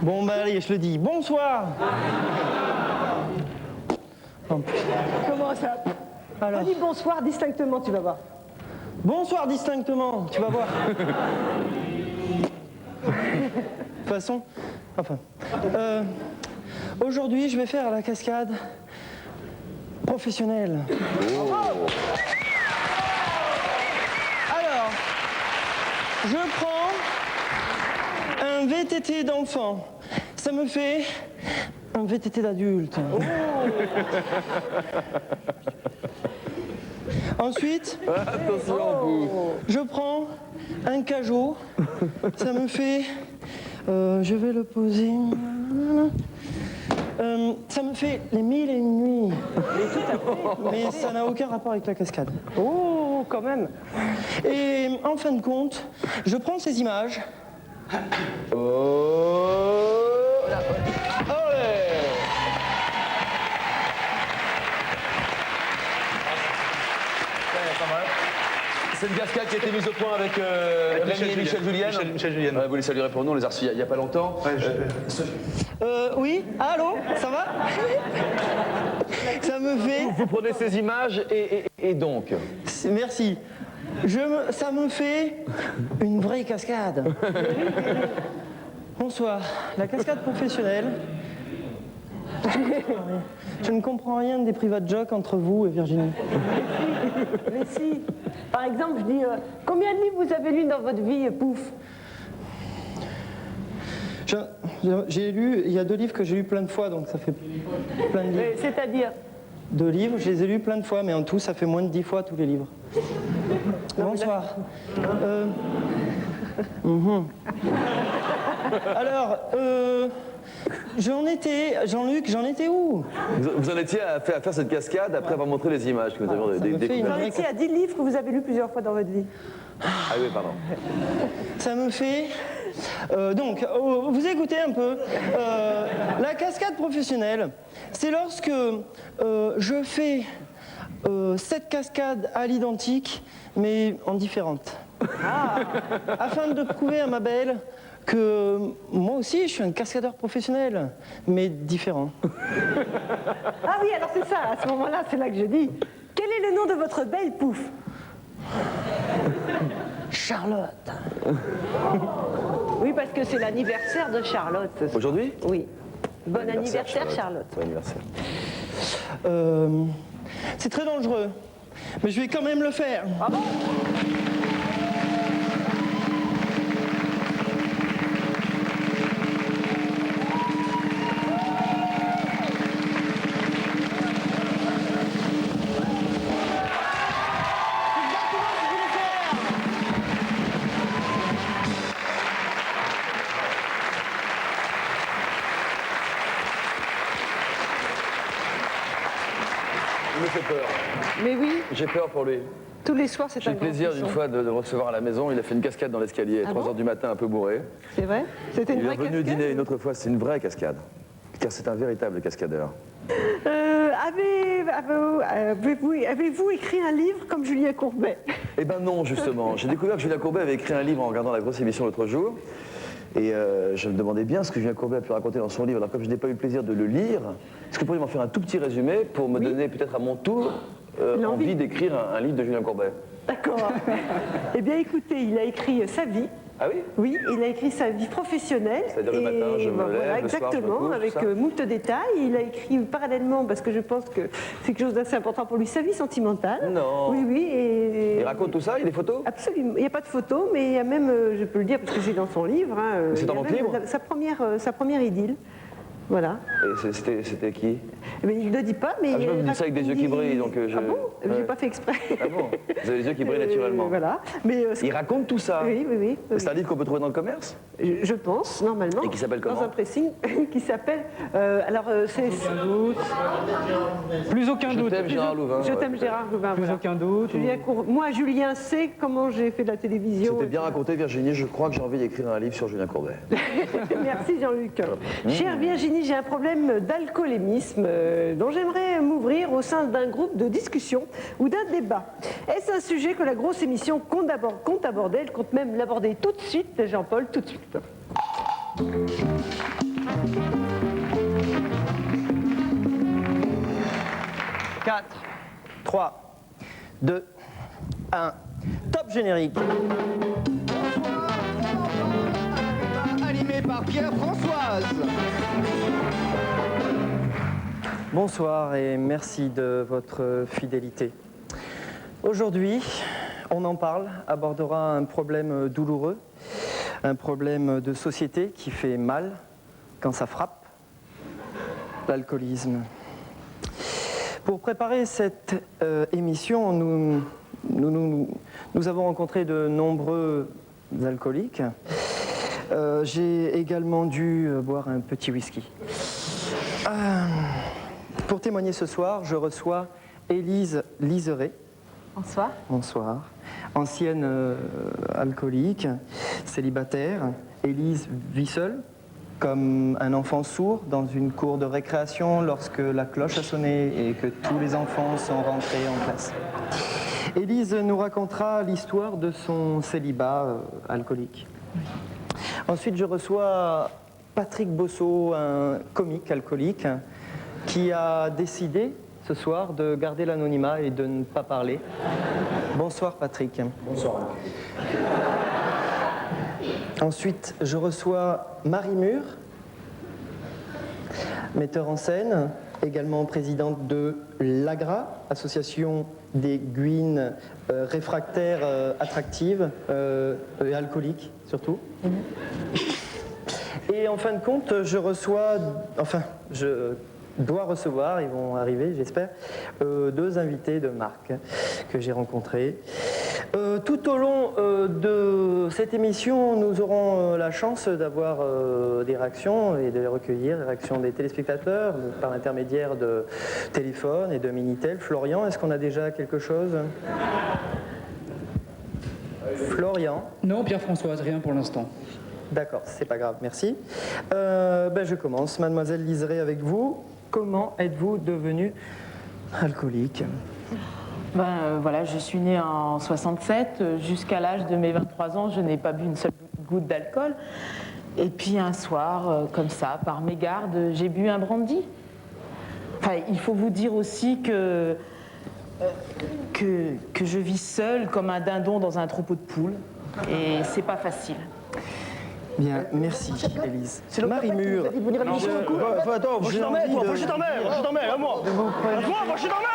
Bon, bah allez, je le dis. Bonsoir. Comment ça? Alors. On dit bonsoir distinctement, tu vas voir. Bonsoir distinctement, tu vas voir. De toute façon, enfin. Aujourd'hui, je vais faire la cascade professionnelle. Alors, je prends un VTT d'enfant. Ça me fait un VTT d'adulte. Ensuite, je prends un cajot. Ça me fait... je vais le poser... ça me fait les 1001 nuits. Mais ça n'a aucun rapport avec la cascade. Oh, quand même. Et en fin de compte, je prends ces images. C'est une cascade qui a été mise au point avec Rémi et Michel Julien. Michel Julien. Ouais, vous les saluerez pour nous, on les a reçus il n'y a pas longtemps. Oui, allô, ça va? Ça me fait... Vous prenez ces images et donc Merci. Ça me fait une vraie cascade. Bonsoir. La cascade professionnelle. Je ne comprends rien des private jokes entre vous et Virginie. Mais si. Par exemple, je dis, combien de livres vous avez lu dans votre vie, Pouf? J'ai lu, il y a 2 livres que j'ai lus plein de fois, donc ça fait plein de livres. C'est-à-dire? 2 livres, je les ai lus plein de fois, mais en tout, ça fait moins de 10 fois tous les livres. Bonsoir. Alors, J'en étais, Jean-Luc, j'en étais où? Vous en étiez à faire cette cascade après avoir montré les images que nous avions découvertes. Vous en étiez à 10 livres que vous avez lus plusieurs fois dans votre vie. Ah oui, pardon. Ça me fait... donc, vous écoutez un peu. La cascade professionnelle, c'est lorsque je fais 7 cascades à l'identique, mais en différentes. Afin de prouver à ma belle que moi aussi, je suis un cascadeur professionnel, mais différent. Ah oui, alors c'est ça, à ce moment-là, c'est là que je dis. Quel est le nom de votre belle pouffe? Charlotte. Oui, parce que c'est l'anniversaire de Charlotte. Aujourd'hui? Oui. Bon anniversaire, Charlotte. Bon anniversaire. C'est très dangereux, mais je vais quand même le faire. Ah bon? Il me fait peur. Mais oui, J'ai peur pour lui. tous les soirs, c'est J'ai un le grand plaisir frisson. d'une fois de le recevoir à la maison. Il a fait une cascade dans l'escalier à Ah 3 bon h du matin, un peu bourré. C'est vrai? C'était une Il est vraie revenu cascade? dîner une autre fois. C'est une vraie cascade. Car c'est un véritable cascadeur. Avez-vous écrit un livre comme Julien Courbet? Eh ben non, justement. J'ai découvert que Julien Courbet avait écrit un livre en regardant la grosse émission l'autre jour. Et je me demandais bien ce que Julien Courbet a pu raconter dans son livre. Alors comme je n'ai pas eu le plaisir de le lire, est-ce que vous pourriez m'en faire un tout petit résumé pour me donner peut-être à mon tour envie d'écrire un livre de Julien Courbet? D'accord. Eh bien, écoutez, il a écrit sa vie. Ah oui? Oui, il a écrit sa vie professionnelle. C'est-à-dire le matin, je me lève, voilà, le soir, je me exactement, couche, avec ça moult détails. Il a écrit parallèlement, parce que je pense que c'est quelque chose d'assez important pour lui, sa vie sentimentale. Non. Oui, oui. Et... Il raconte tout ça? Il y a des photos? Absolument. Il n'y a pas de photos, mais il y a même, je peux le dire parce que c'est dans son livre. Hein, c'est dans votre livre? Sa première idylle. Voilà. Et c'était qui? Eh bien, il ne le dit pas, mais... Ah, je me dis ça avec des yeux qui brillent, donc je... Ah bon? Ouais. J'ai pas fait exprès. Ah bon? Vous avez les yeux qui brillent naturellement. Voilà. Mais, il raconte tout ça? Oui, oui, oui. C'est un livre qu'on peut trouver dans le commerce? Je pense, normalement. Et qui s'appelle comment? Dans un pressing qui s'appelle... c'est... Plus aucun doute. Je t'aime Gérard Louvain. Je t'aime Gérard Louvain. Plus voilà. aucun doute. Moi, Julien sait comment j'ai fait de la télévision. C'était bien raconté, Virginie. Je crois que j'ai envie d'écrire un livre sur Julien Courbet. Merci Jean-Luc. Chère Virginie, j'ai un problème d'alcoolémisme dont j'aimerais m'ouvrir au sein d'un groupe de discussion ou d'un débat. Est-ce un sujet que la grosse émission compte aborder? Elle compte même l'aborder tout de suite, Jean-Paul, tout de suite. 4, 3, 2, 1. Top générique. Animé par Pierre-Françoise. Bonsoir et merci de votre fidélité. Aujourd'hui, on en parle, abordera un problème douloureux, un problème de société qui fait mal quand ça frappe, l'alcoolisme. Pour préparer cette émission, nous avons rencontré de nombreux alcooliques. J'ai également dû boire un petit whisky. Pour témoigner ce soir, je reçois Élise Liseret. Bonsoir. Bonsoir. Ancienne alcoolique, célibataire. Élise vit seule, comme un enfant sourd dans une cour de récréation lorsque la cloche a sonné et que tous les enfants sont rentrés en classe. Élise nous racontera l'histoire de son célibat alcoolique. Ensuite, je reçois Patrick Bosso, un comique alcoolique, qui a décidé ce soir de garder l'anonymat et de ne pas parler. Bonsoir Patrick. Bonsoir. Ensuite, je reçois Marie Mur, metteur en scène, également présidente de l'AGRA, association des guines réfractaires attractives et alcooliques surtout. Et en fin de compte, je reçois, dois recevoir, ils vont arriver, j'espère, 2 invités de marque que j'ai rencontrés. Tout au long de cette émission, nous aurons la chance d'avoir des réactions et de les recueillir, les réactions des téléspectateurs par l'intermédiaire de téléphone et de Minitel. Florian, est-ce qu'on a déjà quelque chose ? Florian ? Non, Pierre-Françoise, rien pour l'instant. D'accord, c'est pas grave, merci. Je commence. Mademoiselle Liseré, avec vous. Comment êtes-vous devenue alcoolique ? Voilà, je suis née en 67. Jusqu'à l'âge de mes 23 ans, je n'ai pas bu une seule goutte d'alcool. Et puis un soir, comme ça, par mégarde, j'ai bu un brandy. Enfin, il faut vous dire aussi que je vis seule comme un dindon dans un troupeau de poules. Et c'est pas facile. Bien, merci Élise. Marie-Mure. Attends, moi je t'en mets, toi, moi je t'en mets, moi. Moi, je t'en mets.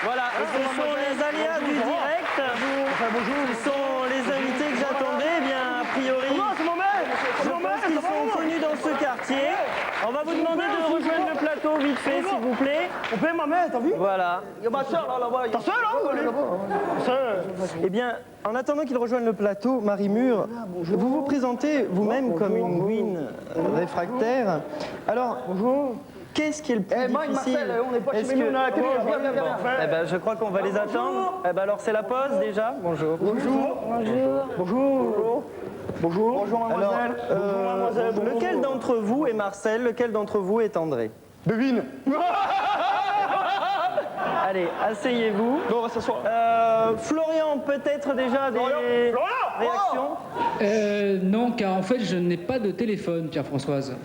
Voilà, ce sont les aléas du direct. Ce sont les invités que j'attendais. Eh bien, a priori, je pense qu'ils sont connus dans ce quartier. On va vous demander de rejoindre le plateau vite fait, s'il vous plaît. On paie ma main, t'as vu? Voilà. Il y a ma soeur là-bas. Ta soeur là? Eh bien, en attendant qu'ils rejoignent le plateau, Marie-Mure, vous vous présentez vous-même comme une gouine réfractaire. Alors, qu'est-ce qui est le plus difficile? Marcel, on n'est pas chez nous, on a la télé. Viens. Je crois qu'on va les attendre. Alors, c'est la pause déjà. Bonjour. Bonjour. Bonjour, mademoiselle. Alors, mademoiselle. lequel d'entre vous est Marcel? Lequel d'entre vous est André? Devine. Allez, asseyez-vous. Bon, on va s'asseoir. Florian, peut-être déjà des réactions? Non, car en fait, je n'ai pas de téléphone, Pierre-Françoise.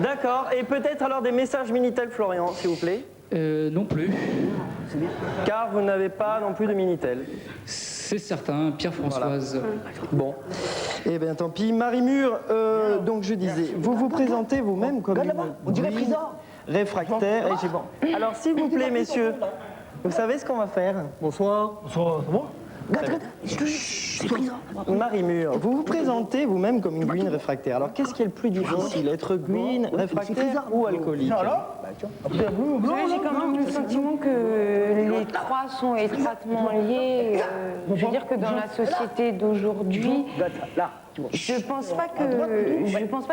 D'accord. Et peut-être alors des messages Minitel, Florian, s'il vous plaît? Non plus. Car vous n'avez pas non plus de Minitel. C'est certain, Pierre-Françoise. Voilà. Bon. Eh bien, tant pis. Marie-Mure, donc je disais, vous vous présentez vous-même comme une gouine réfractaire. Et bon. Alors, s'il vous plaît, messieurs, vous savez ce qu'on va faire? Bonsoir. Bonsoir, ça va? Marie-Mure, vous vous présentez vous-même comme une gouine réfractaire. Alors, qu'est-ce qui est le plus difficile, être gouine réfractaire ou alcoolique? J'ai quand même le sentiment que les trois sont étroitement liés. Je veux dire que dans la société d'aujourd'hui, je pense pas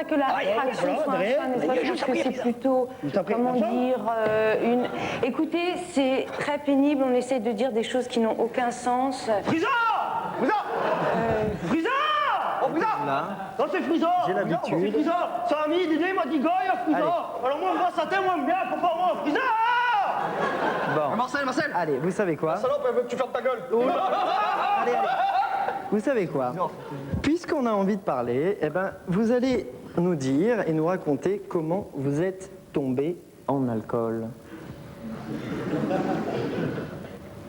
que la réfraction soit un choix nécessaire. Je pense que c'est plutôt, comment dire, une. Écoutez, c'est très pénible. On essaie de dire des choses qui n'ont aucun sens. Frisa! Oh, Frisa! Non, c'est Frisa! J'ai l'habitude. C'est Frisa! Ça a mis l'idée, m'a dit Goya, Frisa! Alors moi, moi, ça t'aime, moi, bien, papa, moi, Frisa! Bon. Marcel! Allez, vous savez quoi? Salope, elle veut que tu fermes ta gueule! Allez. Vous savez quoi? Puisqu'on a envie de parler, eh ben, vous allez nous dire et nous raconter comment vous êtes tombé en alcool.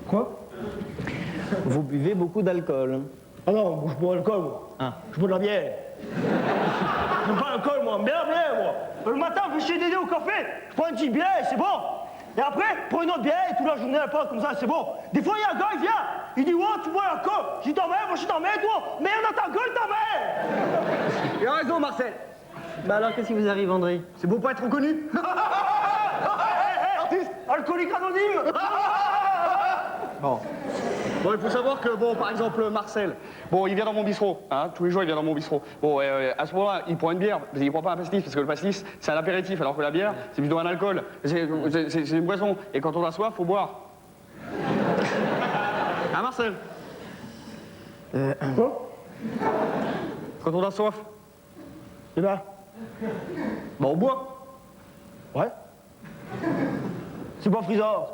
Quoi? Vous buvez beaucoup d'alcool. Ah non, je bois l'alcool, moi. Ah. Je bois de la bière. Je bois pas l'alcool, moi. Bien, moi. Le matin, je vais chez Dédé au café, je prends une petite bière et c'est bon. Et après, je prends une autre bière et toute la journée, elle passe comme ça, c'est bon. Des fois, il y a un gars, il vient, il dit, ouais, tu bois l'alcool. Je dis, t'en mets, moi, je t'en mets, toi. Merde dans ta gueule, t'en mets. Il a raison, Marcel. Bah alors, qu'est-ce qui vous arrive, André? C'est beau pas être reconnu. Artiste, alcoolique anonyme. Bon. Bon, il faut savoir que, bon, par exemple, Marcel, bon, il vient dans mon bistrot, hein, tous les jours, il vient dans mon bistrot. Bon, à ce moment-là, il prend une bière, mais il prend pas un pastis, parce que le pastis, c'est un apéritif, alors que la bière, c'est plutôt un alcool. C'est une boisson, et quand on a soif, faut boire. Hein, Marcel? Quoi? Quand on a soif? Eh ben, on boit. Ouais. C'est pas Frisa.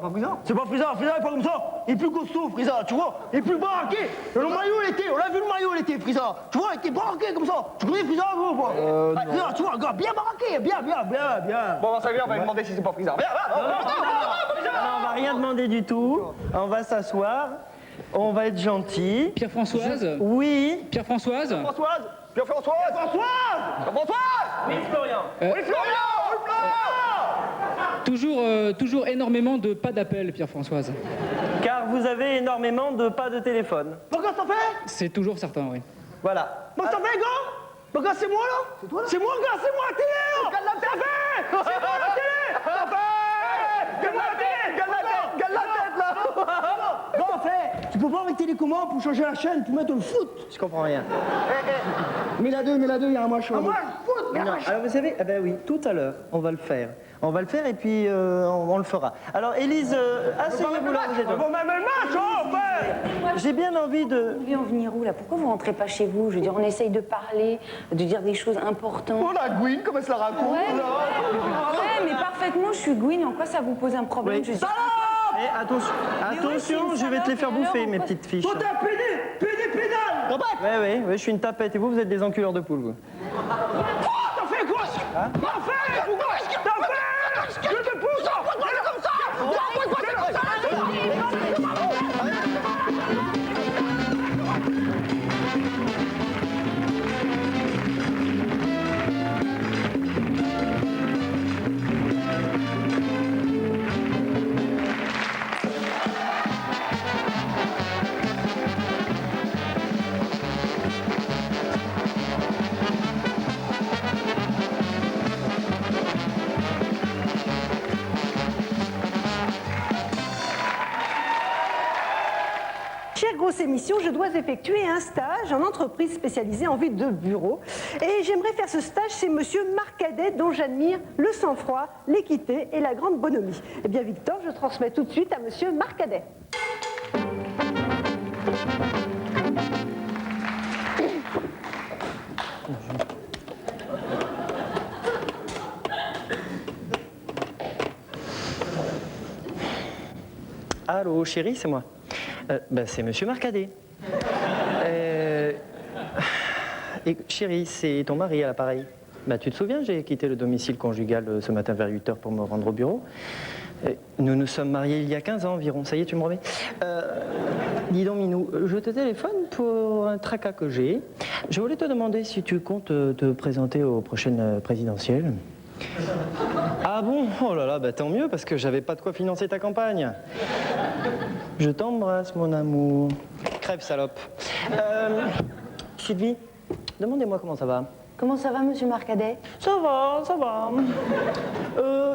C'est pas Frisa, Frisa est pas comme ça. Il est plus costaud, Frisa, tu vois. Il est plus baraqué. Le maillot, il était, on l'a vu le maillot, il était, Frisa. Tu vois, il était baraqué comme ça. Tu connais Frisa, gros, quoi? Frisa, tu vois, un gars bien baraqué, bien. Bon, Marcel, viens, on va lui demander si c'est pas Frisa. Viens, On va rien demander du tout. On va s'asseoir. On va être gentil. Pierre-Françoise? Oui. Pierre-Françoise? Pierre-Françoise! Oui, Florian. Oui, Florian! Tout Toujours énormément de pas d'appel, Pierre-Françoise. Car vous avez énormément de pas de téléphone. Pourquoi t'en fais? C'est toujours certain, oui. Voilà. Bon, t'en fais, gars? Bon, gars, c'est moi, là? C'est toi, là? C'est moi, gars, c'est moi, la télé, là! Regarde la télé! C'est moi, la télé! T'en fais! Regarde la télé! Regarde la tête, là! Non, en fait, tu peux voir avec télécommande pour changer la chaîne, pour mettre le foot. Je comprends rien. Mets la 2, il y a un mois chaud. Ah, moi, foot, mais Non, alors vous savez, eh ben oui, tout à l'heure, on va le faire. On va le faire et puis on le fera. Alors Élise, asseyez-vous là, vous êtes... Bon, même le match, oh, ouais! J'ai bien envie de... Vous voulez en venir où là? Pourquoi vous rentrez pas chez vous? Je veux dire, on essaye de parler, de dire des choses importantes. Oh la Gwyn, comment elle se la raconte? Ouais, mais parfaitement, je suis Gwyn. En quoi ça vous pose un problème? Oui. Je dis- Eh, attention, je vais te les faire bouffer, mes petites fiches. Toi, t'es un pédé pédale! Ouais, je suis une tapette et vous êtes des enculeurs de poules, vous. T'en fais quoi? T'en fais? Pourquoi? T'en fais? Je te pousse! Fais-le comme ça! Fais-le comme ça! Chère grosse émission, je dois effectuer un stage en entreprise spécialisée en vue de bureau. Et j'aimerais faire ce stage chez monsieur Marcadet, dont j'admire le sang-froid, l'équité et la grande bonhomie. Eh bien, Victor, je transmets tout de suite à monsieur Marcadet. Allô, chérie, c'est moi. C'est monsieur Marcadet. Et, chérie, c'est ton mari à l'appareil. Tu te souviens, j'ai quitté le domicile conjugal ce matin vers 8h pour me rendre au bureau. Nous nous sommes mariés il y a 15 ans environ. Ça y est, tu me remets. Dis donc, Minou, je te téléphone pour un tracas que j'ai. Je voulais te demander si tu comptes te présenter aux prochaines présidentielles. Ah bon? Oh là là, tant mieux, parce que j'avais pas de quoi financer ta campagne. Je t'embrasse, mon amour. Crève, salope. Sylvie, demandez-moi comment ça va. Comment ça va, monsieur Marcadet? Ça va, ça va.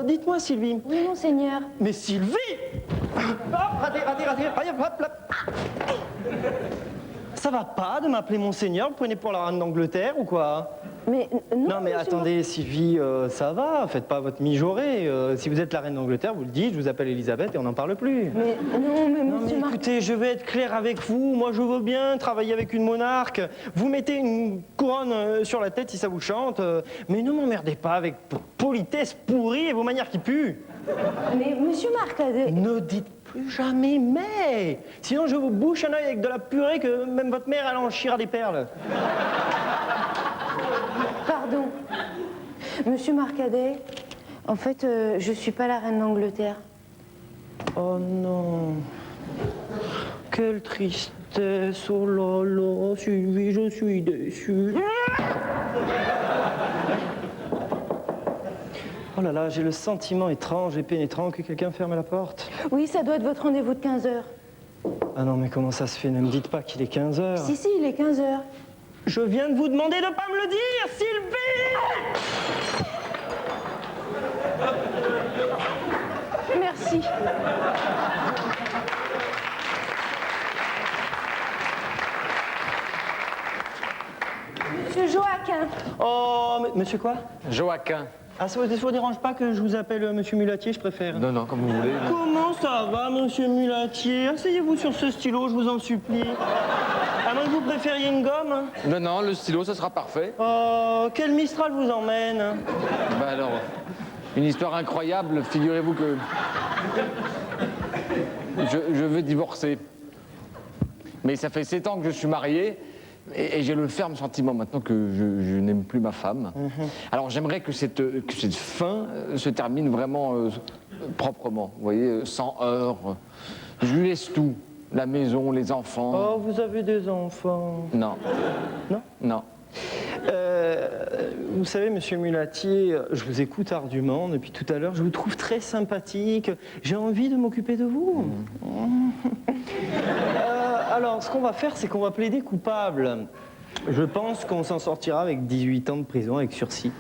Dites-moi, Sylvie. Oui, monseigneur. Mais Sylvie! Hop, raté. Hop. Ça va pas de m'appeler monseigneur? Vous prenez pour la reine d'Angleterre ou quoi? Mais non, non, mais attendez, Sylvie, ça va, faites pas votre mijaurée. Si vous êtes la reine d'Angleterre, vous le dites, je vous appelle Elisabeth et on n'en parle plus. Mais non, mais monsieur mais écoutez, je vais être clair avec vous. Moi, je veux bien travailler avec une monarque. Vous mettez une couronne sur la tête si ça vous chante. Mais ne m'emmerdez pas avec votre politesse pourrie et vos manières qui puent. Mais monsieur Marcadet... Ne dites plus jamais mais. Sinon, je vous bouche un œil avec de la purée que même votre mère, elle en chira des perles. Pardon. Monsieur Marcadet, en fait, je suis pas la reine d'Angleterre. Oh non. Quelle tristesse. Oh là là, Sylvie, je suis déçue. Oh là là, j'ai le sentiment étrange et pénétrant que quelqu'un ferme la porte. Oui, ça doit être votre rendez-vous de 15h. Ah non, mais comment ça se fait? Ne me dites pas qu'il est 15h. Si, il est 15h. Je viens de vous demander de pas me le dire, Sylvie! Merci. Monsieur Joaquin. Oh, monsieur quoi? Joaquin. Ah, ça vous dérange pas que je vous appelle monsieur Mulatier, je préfère? Non, comme vous voulez. Comment ça va, monsieur Mulatier? Asseyez-vous sur ce stylo, je vous en supplie. À moins que vous préfériez une gomme? Non, le stylo, ça sera parfait. Oh, quel Mistral vous emmène? Alors, une histoire incroyable, figurez-vous que... Je veux divorcer. Mais ça fait 7 ans que je suis marié, et j'ai le ferme sentiment maintenant que je n'aime plus ma femme. Alors j'aimerais que cette fin se termine vraiment proprement, vous voyez, sans heurts. Je lui laisse tout, la maison, les enfants. Oh, vous avez des enfants? Non. Non? Non. Vous savez, monsieur Mulatier, je vous écoute ardument depuis tout à l'heure. Je vous trouve très sympathique. J'ai envie de m'occuper de vous. Alors, ce qu'on va faire, c'est qu'on va plaider coupable. Je pense qu'on s'en sortira avec 18 ans de prison avec sursis.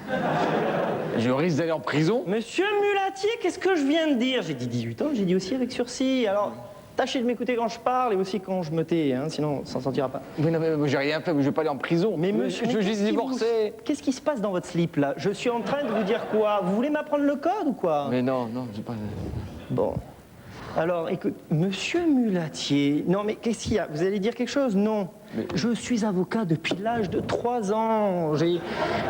Je risque d'aller en prison? Monsieur Mulatier, qu'est-ce que je viens de dire? J'ai dit 18 ans, j'ai dit aussi avec sursis. Alors, tâchez de m'écouter quand je parle et aussi quand je me tais, hein, sinon on s'en sortira pas. Mais non, mais moi, j'ai rien fait, mais je vais pas aller en prison. Mais monsieur, je veux juste divorcer. Qu'est-ce qui se passe dans votre slip, là? Je suis en train de vous dire quoi? Vous voulez m'apprendre le code ou quoi? Mais non, j'ai pas... Bon. Alors, écoute, monsieur Mulatier, non mais qu'est-ce qu'il y a? Vous allez dire quelque chose? Non. Mais... Je suis avocat depuis l'âge de 3 ans. J'ai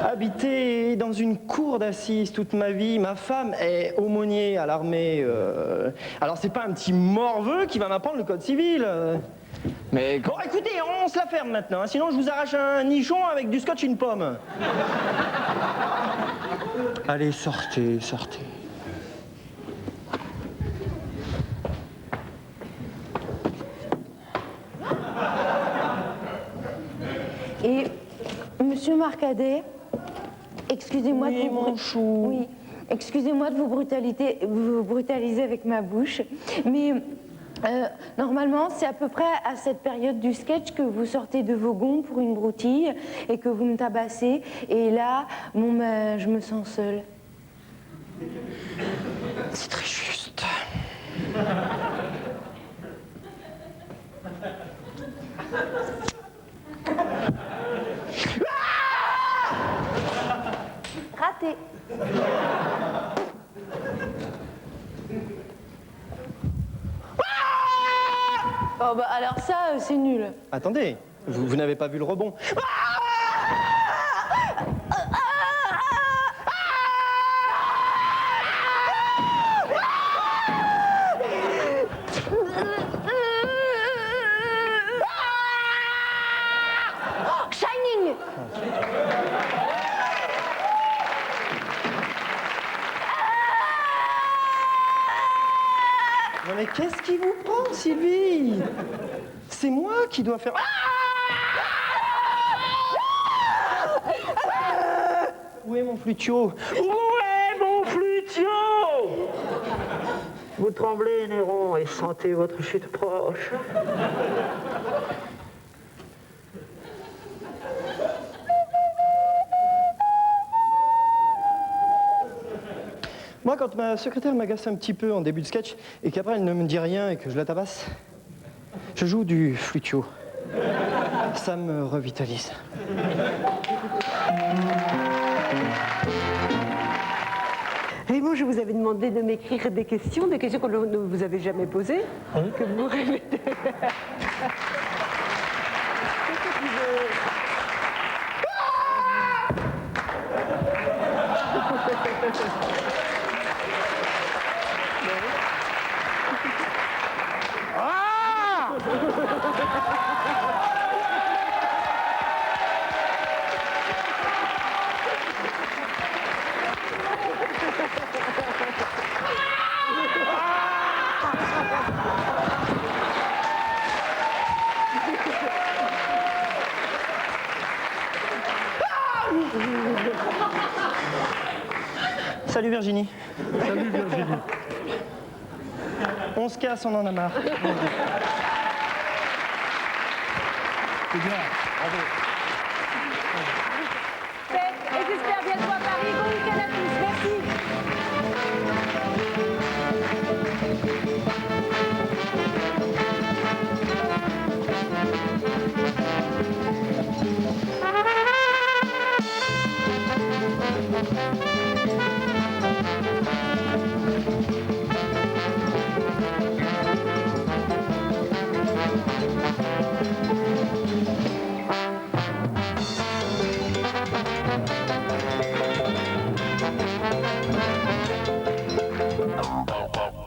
habité dans une cour d'assises toute ma vie. Ma femme est aumônier à l'armée. Alors, c'est pas un petit morveux qui va m'apprendre le code civil. Mais... Bon, écoutez, on se la ferme maintenant, hein, sinon je vous arrache un nichon avec du scotch et une pomme. Allez, sortez, sortez. Et monsieur Marcadet, excusez-moi oui, de mon chou. Oui, excusez-moi de vous brutaliser avec ma bouche, mais normalement, c'est à peu près à cette période du sketch que vous sortez de vos gonds pour une broutille et que vous me tabassez. Et là, bon, ben, je me sens seule. C'est très juste. Raté. Oh bah alors ça, c'est nul. Attendez, vous n'avez pas vu le rebond. Shining. Non mais qu'est-ce qui vous prend, Sylvie? C'est moi qui dois faire... Où est mon flutio? Où est mon flutio? Vous tremblez, Néron, et sentez votre chute proche. Moi, quand ma secrétaire m'agace un petit peu en début de sketch et qu'après elle ne me dit rien et que je la tabasse, je joue du flutio. Ça me revitalise. Raymond, je vous avais demandé de m'écrire des questions qu'on ne vous avait jamais posées, que vous répétez. Salut Virginie. Salut Virginie. On se casse, on en a marre. C'est bien, bravo. Et j'espère bientôt à Paris. Bon week-end à tous. Merci. Wow, wow, wow.